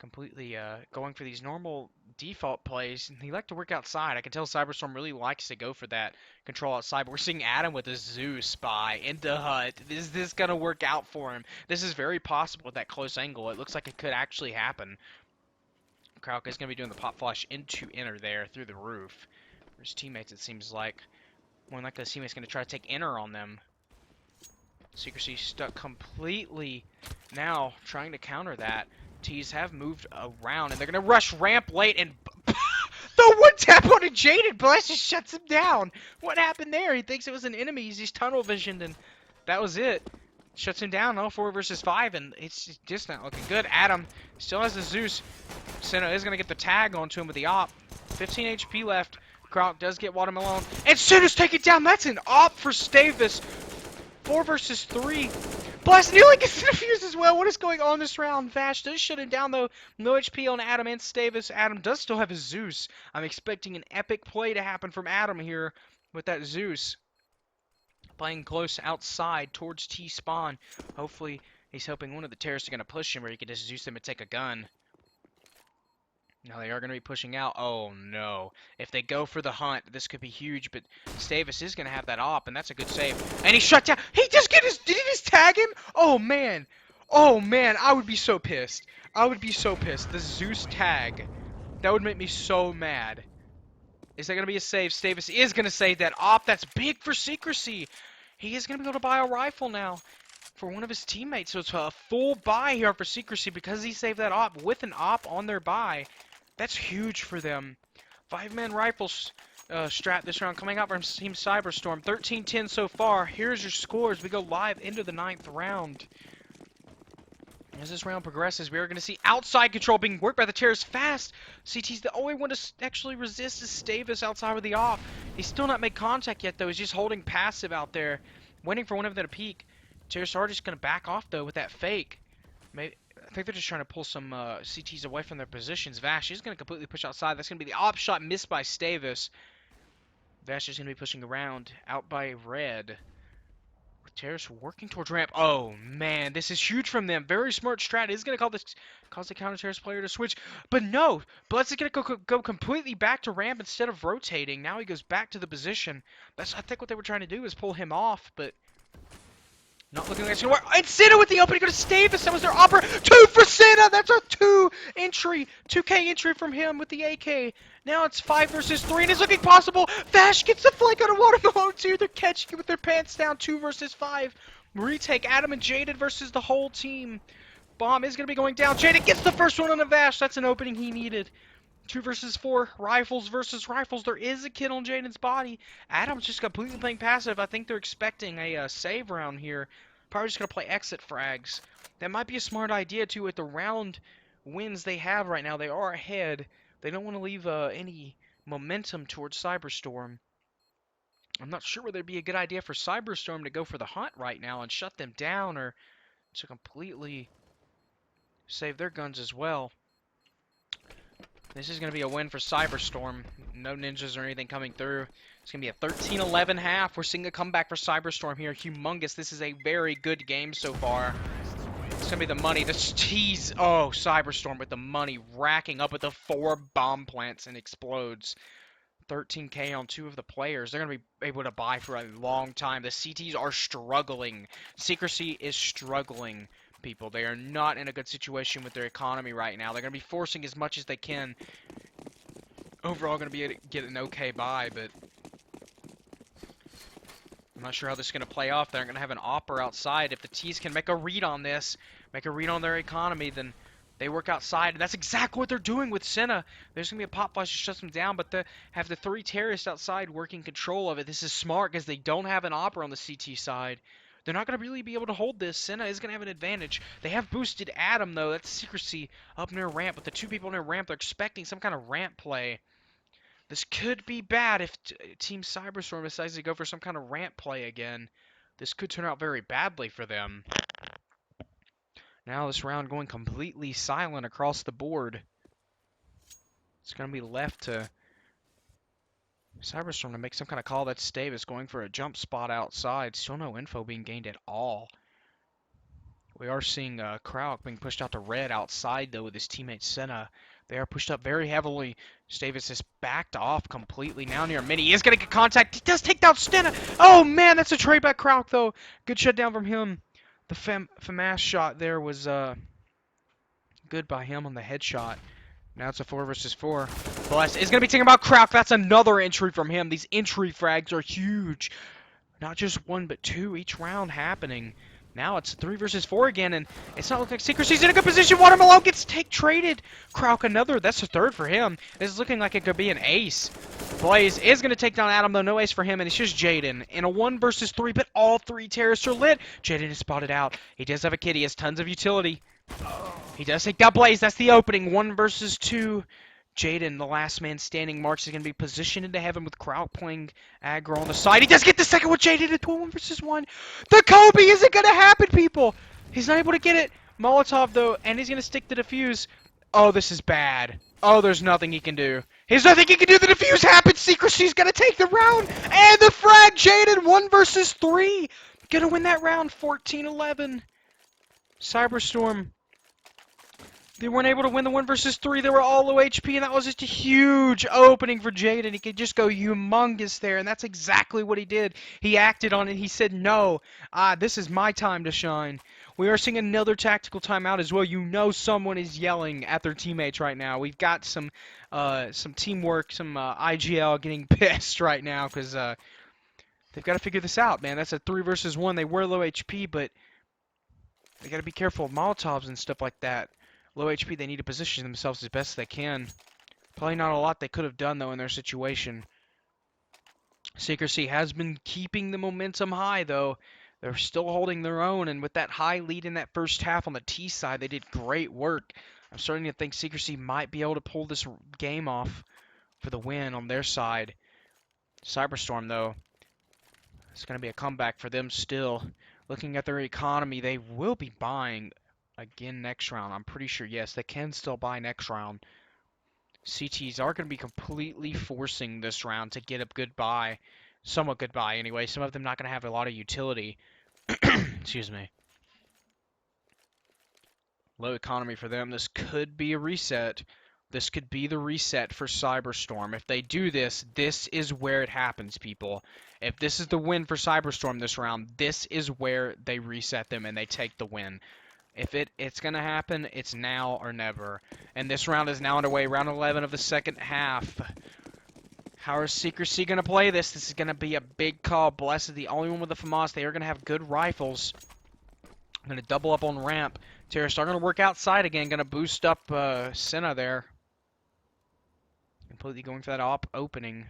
S2: Completely going for these normal default plays. He like to work outside. I can tell Cyberstorm really likes to go for that control outside, but we're seeing Adam with a Zeus spy into Hut. Is this going to work out for him? This is very possible with that close angle. It looks like it could actually happen. Krauk is going to be doing the pop flash into inner there through the roof. For his teammates, it seems like. More like the teammate's going to try to take inner on them. Secrecy stuck completely now, trying to counter that. T's have moved around, and they're going to rush ramp late, and the one tap on a Jaded Blast just shuts him down. What happened there? He thinks it was an enemy. He's tunnel visioned, and that was it. Shuts him down, all 4 versus 5, and it's just not looking good. Adam still has the Zeus. Senna is going to get the tag onto him with the op. 15 HP left. Krauk does get Watermelon, and Senna's taken down. That's an op for Stavis. 4 versus 3. Blast nearly gets defused as well. What is going on this round? Vash does shut him down, though. No HP on Adam and Stavis. Adam does still have his Zeus. I'm expecting an epic play to happen from Adam here with that Zeus. Playing close outside towards T-spawn. Hopefully, he's hoping one of the terrorists are going to push him, or he can just Zeus them and take a gun. Now they are going to be pushing out. Oh no. If they go for the hunt, this could be huge, but Stavis is going to have that op, and that's a good save. And he shut down. He just get his... Did he just tag him? Oh man. Oh man, I would be so pissed. I would be so pissed. The Zeus tag. That would make me so mad. Is that going to be a save? Stavis is going to save that op. That's big for Secrecy. He is going to be able to buy a rifle now for one of his teammates. So it's a full buy here for Secrecy because he saved that op with an op on their buy. That's huge for them. 5-man rifles strat this round coming out from Team Cyberstorm. 13-10 so far. Here's your scores. We go live into the 9th round. As this round progresses, we are going to see outside control being worked by the terrorists fast. CT's the only one to actually resist is Stavis outside with the off. He's still not made contact yet, though. He's just holding passive out there, waiting for one of them to peek. Terrorists are just going to back off, though, with that fake. Maybe, I think they're just trying to pull some CTs away from their positions. Vash is going to completely push outside. That's going to be the op shot missed by Stavis. Vash is going to be pushing around, out by Red. Terrorists working towards ramp. Oh man, this is huge from them. Very smart strat. Is going to cause the counter-terrorist player to switch. But no, Blitz is going to go completely back to ramp instead of rotating. Now he goes back to the position. That's, I think, what they were trying to do is pull him off, but not looking like it's going to work. And Senna with the opening. Go to Stavis. That was their opera. 2 for Senna. That's a 2K entry from him with the AK. Now it's 5 versus 3, and it's looking possible. Vash gets the flank on a watermelon too. They're catching it with their pants down. 2 versus 5. Retake. Adam and Jaded versus the whole team. Bomb is going to be going down. Jaded gets the first one on a Vash. That's an opening he needed. 2 versus 4. Rifles versus rifles. There is a kid on Jaden's body. Adam's just completely playing passive. I think they're expecting a save round here. Probably just going to play exit frags. That might be a smart idea, too, with the round wins they have right now. They are ahead. They don't want to leave any momentum towards Cyberstorm. I'm not sure whether it'd be a good idea for Cyberstorm to go for the hunt right now and shut them down, or to completely save their guns as well. This is going to be a win for Cyberstorm. No ninjas or anything coming through. It's going to be a 13-11 half. We're seeing a comeback for Cyberstorm here. Humongous. This is a very good game so far. It's going to be the money. The tease. Oh, Cyberstorm with the money racking up with the 4 bomb plants and explodes. 13K on 2 of the players. They're going to be able to buy for a long time. The CTs are struggling. Secrecy is struggling, people. They are not in a good situation with their economy right now. They're going to be forcing as much as they can. Overall, going to be able to get an okay buy, but I'm not sure how this is going to play off. They're going to have an opera outside. If the T's can make a read on this, make a read on their economy, then they work outside. And that's exactly what they're doing with Senna. There's going to be a pop flash to shut them down, but they have the 3 terrorists outside working control of it. This is smart because they don't have an opera on the CT side. They're not going to really be able to hold this. Senna is going to have an advantage. They have boosted Adam, though. That's Secrecy up near ramp. With the 2 people near ramp, they're expecting some kind of ramp play. This could be bad if Team Cyberstorm decides to go for some kind of ramp play again. This could turn out very badly for them. Now this round going completely silent across the board. It's going to be left to Cyberstorm to make some kind of call. That's Stavis going for a jump spot outside. Still no info being gained at all. We are seeing Krauk being pushed out to red outside, though, with his teammate Senna. They are pushed up very heavily. Stavis has backed off completely now near mid. He is going to get contact. He does take down Senna. Oh, man, that's a trade by Krauk, though. Good shutdown from him. The FAMAS shot there was good by him on the headshot. Now it's a 4 versus 4. Bless is going to be taking about Krauk. That's another entry from him. These entry frags are huge. Not just 1, but 2 each round happening. Now it's 3 versus 4 again, and it's not looking like Secrecy's in a good position. Watermelon gets traded. Krauk another. That's a 3rd for him. This is looking like it could be an ace. Blaze is going to take down Adam, though. No ace for him, and it's just Jaden. In a 1 versus 3, but all 3 terrorists are lit. Jaden is spotted out. He does have a kid. He has tons of utility. He does take down Blaze. That's the opening. 1 versus 2. Jaden, the last man standing. Marks is going to be positioned into heaven with Kraut playing aggro on the side. He does get the second with Jaden at 1 versus 1. The Kobe isn't going to happen, people. He's not able to get it. Molotov, though, and he's going to stick the defuse. Oh, this is bad. Oh, there's nothing he can do. There's nothing he can do. The defuse happens. Secrecy's going to take the round. And the frag, Jaden, 1 versus 3. Going to win that round, 14-11. Cyberstorm. They weren't able to win the 1 versus 3. They were all low HP, and that was just a huge opening for Jaden. He could just go humongous there, and that's exactly what he did. He acted on it. He said, no, this is my time to shine. We are seeing another tactical timeout as well. You know someone is yelling at their teammates right now. We've got some teamwork, some IGL getting pissed right now because they've got to figure this out, man. That's a 3 versus 1. They were low HP, but they got to be careful of Molotovs and stuff like that. Low HP, they need to position themselves as best they can. Probably not a lot they could have done, though, in their situation. Secrecy has been keeping the momentum high, though. They're still holding their own, and with that high lead in that first half on the T side, they did great work. I'm starting to think Secrecy might be able to pull this game off for the win on their side. Cyberstorm, though, it's going to be a comeback for them still. Looking at their economy, they will be buying again next round. I'm pretty sure, yes, they can still buy next round. CTs are going to be completely forcing this round to get a good buy. Somewhat good buy, anyway. Some of them not going to have a lot of utility. Excuse me. Low economy for them. This could be a reset. This could be the reset for Cyberstorm. If they do this, this is where it happens, people. If this is the win for Cyberstorm this round, this is where they reset them and they take the win. If it's going to happen, it's now or never. And this round is now underway. Round 11 of the second half. How is Secrecy going to play this? This is going to be a big call. Bless is the only one with the FAMAS. They are going to have good rifles. I'm going to double up on ramp. Terrorists are going to work outside again. Going to boost up Senna there. Completely going for that opening.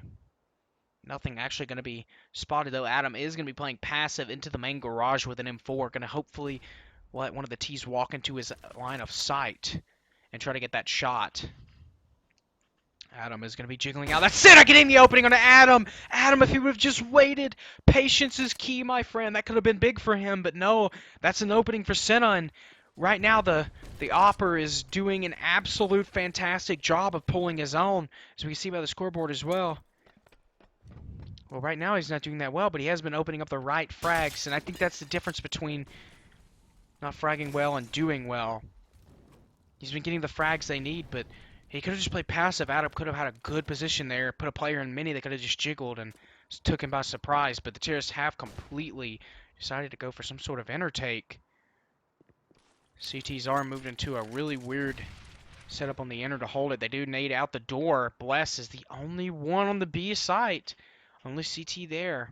S2: Nothing actually going to be spotted, though. Adam is going to be playing passive into the main garage with an M4. Going to hopefully let one of the T's walk into his line of sight and try to get that shot. Adam is going to be jiggling out. That's it! I get in the opening on Adam! Adam, if he would have just waited. Patience is key, my friend. That could have been big for him, but no. That's an opening for Senna, and right now the Opper is doing an absolute fantastic job of pulling his own, as we can see by the scoreboard as well. Well, right now he's not doing that well, but he has been opening up the right frags, and I think that's the difference between not fragging well and doing well. He's been getting the frags they need, but he could have just played passive. Adam could have had a good position there, put a player in mini that could have just jiggled and took him by surprise, but the terrorists have completely decided to go for some sort of intertake. CTs are moved into a really weird setup on the inner to hold it. They do nade out the door. Bless is the only one on the B site. Only CT there.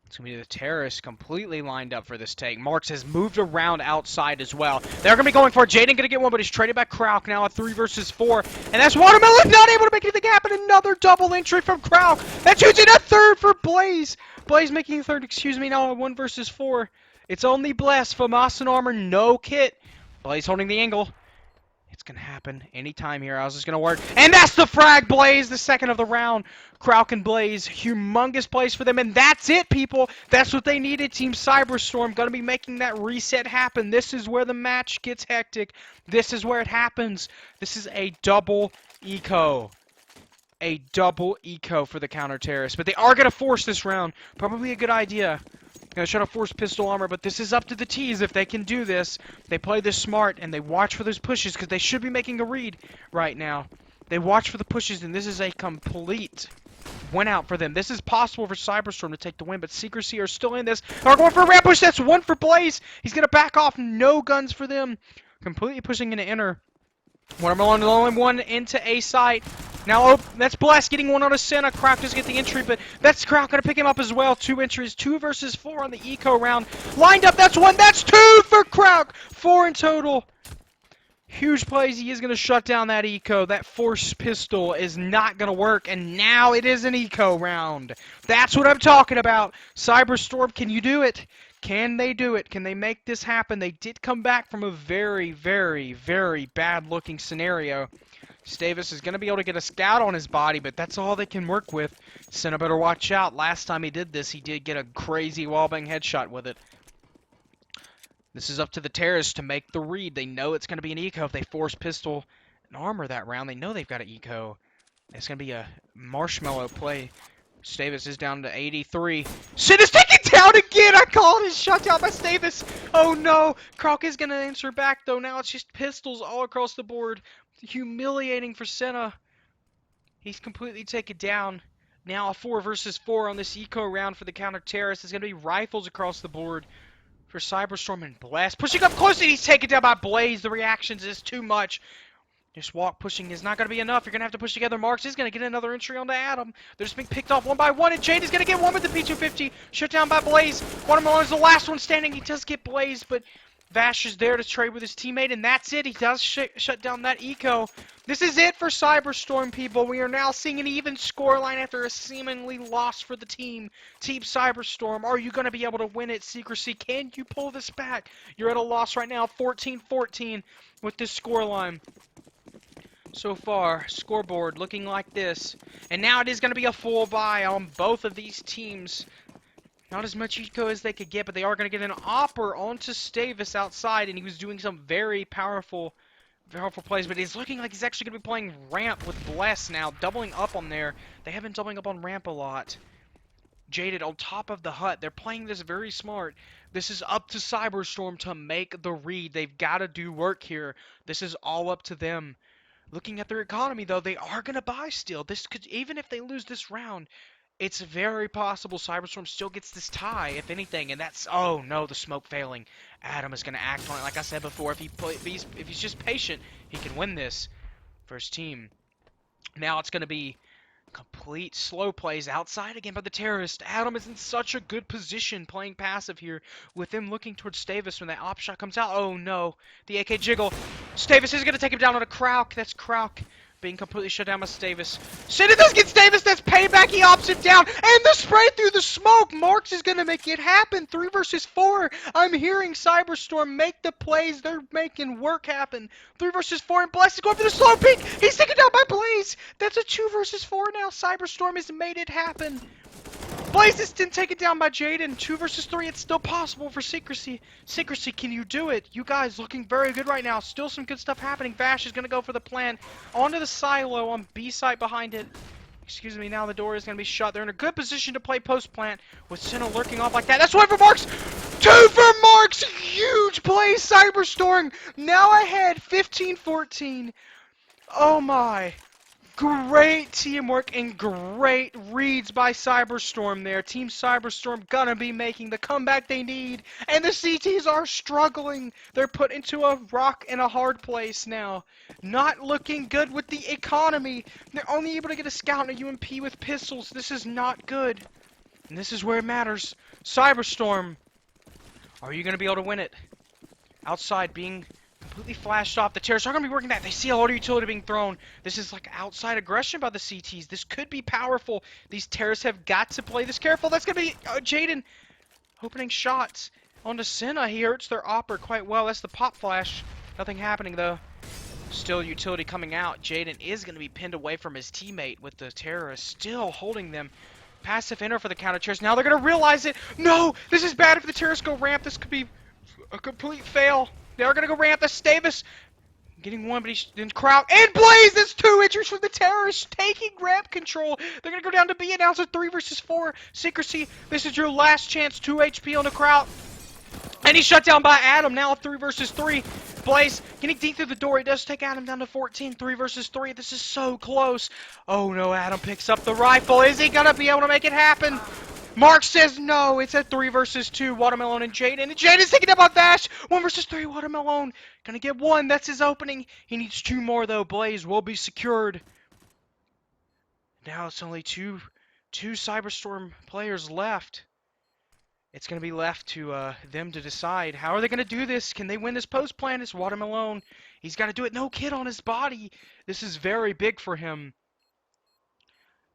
S2: It's going to be the terrorists completely lined up for this take. Marks has moved around outside as well. They're going to be going for it. Jaden going to get one, but he's traded by Krauk now, a 3 versus 4. And that's Watermelon not able to make anything happen. Another double entry from Krauk. That's using a third for Blaze. Blaze making a third, excuse me, now a 1 versus 4. It's only Bless. FAMAS and armor, no kit. Blaze holding the angle. It's going to happen anytime here. How's this going to work? And that's the frag, Blaze, the second of the round. Krauk and Blaze, humongous plays for them. And that's it, people. That's what they needed. Team Cyberstorm going to be making that reset happen. This is where the match gets hectic. This is where it happens. This is a double eco. A double eco for the counter-terrorists. But they are going to force this round. Probably a good idea. Gonna try to force pistol armor, but this is up to the T's if they can do this. They play this smart, and they watch for those pushes, because they should be making a read right now. They watch for the pushes, and this is a complete win out for them. This is possible for Cyberstorm to take the win, but Secrecy are still in this. They're going for a ramp push. That's 1 for Blaze. He's gonna back off. No guns for them. Completely pushing into inner. Watermelon the only one into A site. Now, oh, that's Bless getting one on a Senna. Krauk doesn't get the entry, but that's Krauk going to pick him up as well. 2 entries, 2 versus 4 on the eco round. Lined up, that's 1, that's 2 for Krauk. 4 in total. Huge plays. He is going to shut down that eco. That force pistol is not going to work, and now it is an eco round. That's what I'm talking about. Cyberstorm, can you do it? Can they do it? Can they make this happen? They did come back from a very, very, very bad-looking scenario Stavis is going to be able to get a scout on his body, but that's all they can work with. Senna better watch out. Last time he did this, he did get a crazy wallbang headshot with it. This is up to the terrorists to make the read. They know it's going to be an eco if they force pistol and armor that round. They know they've got an eco. It's going to be a marshmallow play. Stavis is down to 83. Shit is taken down again! I called it! Shut down by Stavis! Oh no! Krok is going to answer back though. Now it's just pistols all across the board. Humiliating for Senna. He's completely taken down. Now a 4 versus 4 on this eco round for the counter-terrorists. It's going to be rifles across the board for Cyberstorm and Blast. Pushing up close and he's taken down by Blaze. The reactions is too much. Just walk pushing is not going to be enough. You're going to have to push together. Marks is going to get another entry onto Adam. They're just being picked off one by one, and Jade is going to get one with the P250. Shut down by Blaze. Watermelon is the last one standing. He does get Blaze, but Vash is there to trade with his teammate, and that's it. He does shut down that eco. This is it for Cyberstorm, people. We are now seeing an even scoreline after a seemingly loss for the team. Team Cyberstorm, are you going to be able to win it? Secrecy, can you pull this back? You're at a loss right now, 14-14 with this scoreline. So far, scoreboard looking like this. And now it is going to be a full buy on both of these teams. Not as much eco as they could get, but they are going to get an opper onto Stavis outside, and he was doing some very powerful plays, but it's looking like he's actually going to be playing ramp with Bless now, doubling up on there. They have been doubling up on ramp a lot. Jaded on top of the hut. They're playing this very smart. This is up to Cyberstorm to make the read. They've got to do work here. This is all up to them. Looking at their economy, though, they are going to buy still. This could, even if they lose this round, it's very possible Cyberstorm still gets this tie, if anything, and that's, oh no, the smoke failing. Adam is going to act on it, like I said before. If he's just patient, he can win this for his team. Now it's going to be complete slow plays outside again by the terrorist. Adam is in such a good position playing passive here with him looking towards Stavis when that op shot comes out. Oh no, the AK jiggle. Stavis is going to take him down on a Krauk. That's Krauk being completely shut down by Stavis. Shit, it does get Stavis. That's payback. He opts it down. And the spray through the smoke. Marks is going to make it happen. 3 versus 4. I'm hearing Cyberstorm make the plays. They're making work happen. 3 versus 4. And Bless is going for the slow peek. He's taken down by Blaze. That's a 2 versus 4 now. Cyberstorm has made it happen. Blaze is then taken down by Jaden. 2 versus 3. It's still possible for Secrecy. Secrecy, can you do it? You guys looking very good right now. Still some good stuff happening. Vash is going to go for the plan. Onto the silo on B site behind it. Excuse me, now the door is going to be shut. They're in a good position to play post plant with Senna lurking off like that. That's 1 for Marks. 2 for Marks. Huge play, Cyberstorm. Now ahead, 15-14. Oh my. Great teamwork and great reads by Cyberstorm there. Team Cyberstorm gonna be making the comeback they need. And the CTs are struggling. They're put into a rock and a hard place now. Not looking good with the economy. They're only able to get a scout and a UMP with pistols. This is not good. And this is where it matters. Cyberstorm, are you gonna be able to win it? Outside being completely flashed off. The terrorists are going to be working that. They see a lot of utility being thrown. This is like outside aggression by the CTs. This could be powerful. These terrorists have got to play this careful. That's going to be Jaden opening shots onto Senna. He hurts their opper quite well. That's the pop flash. Nothing happening though. Still utility coming out. Jaden is going to be pinned away from his teammate with the terrorists still holding them. Passive enter for the counter terrorists. Now they're going to realize it. No, this is bad if the terrorists go ramp. This could be a complete fail. They're going to go ramp. That's Stavis getting one, but he's in Krauk. And Blaze! That's 2 entries from the terrorists taking ramp control. They're going to go down to B and now it's a 3 versus 4. Secrecy, this is your last chance. 2 HP on the Krauk. And he's shut down by Adam. Now a 3 versus 3. Blaze getting deep through the door. He does take Adam down to 14. 3 versus 3. This is so close. Oh no, Adam picks up the rifle. Is he going to be able to make it happen? Mark says no. It's a 3 versus 2. Watermelon and Jaden. And Jaden's taking up on Vash. 1 versus 3. Watermelon gonna get 1. That's his opening. He needs 2 more though. Blaze will be secured. Now it's only two Cyberstorm players left. It's gonna be left to them to decide. How are they gonna do this? Can they win this post plan? It's Watermelon. He's got to do it. No kid on his body. This is very big for him.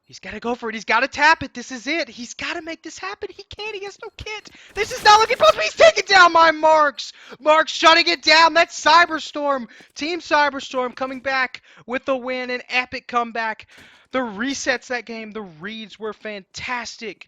S2: He's got to go for it. He's got to tap it. This is it. He's got to make this happen. He can't. He has no kit. This is not looking possible. He's taking down my Marks. Marks shutting it down. That's Cyberstorm. Team Cyberstorm coming back with the win. An epic comeback. The resets that game. The reads were fantastic.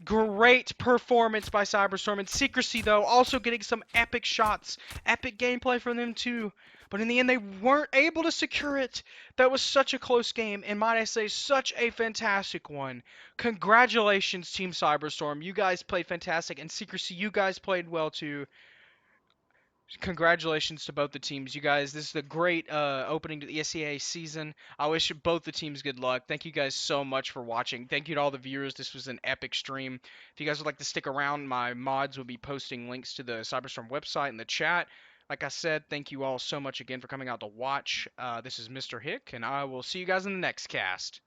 S2: Great performance by Cyberstorm. And Secrecy, though, also getting some epic shots. Epic gameplay from them, too. But in the end, they weren't able to secure it. That was such a close game, and might I say, such a fantastic one. Congratulations, Team Cyberstorm. You guys played fantastic, and Secrecy, you guys played well, too. Congratulations to both the teams. You guys, this is a great opening to the ESEA season. I wish both the teams good luck. Thank you guys so much for watching. Thank you to all the viewers. This was an epic stream. If you guys would like to stick around, my mods will be posting links to the Cyberstorm website in the chat. Like I said, thank you all so much again for coming out to watch. This is Mr. Hick, and I will see you guys in the next cast.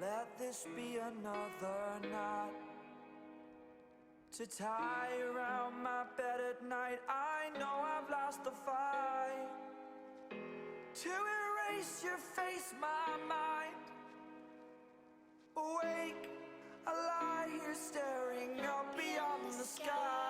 S1: Let this be another night to tie around my bed at night. I know I've lost the fight. To erase your face, my mind. Awake, I lie here staring up beyond the sky.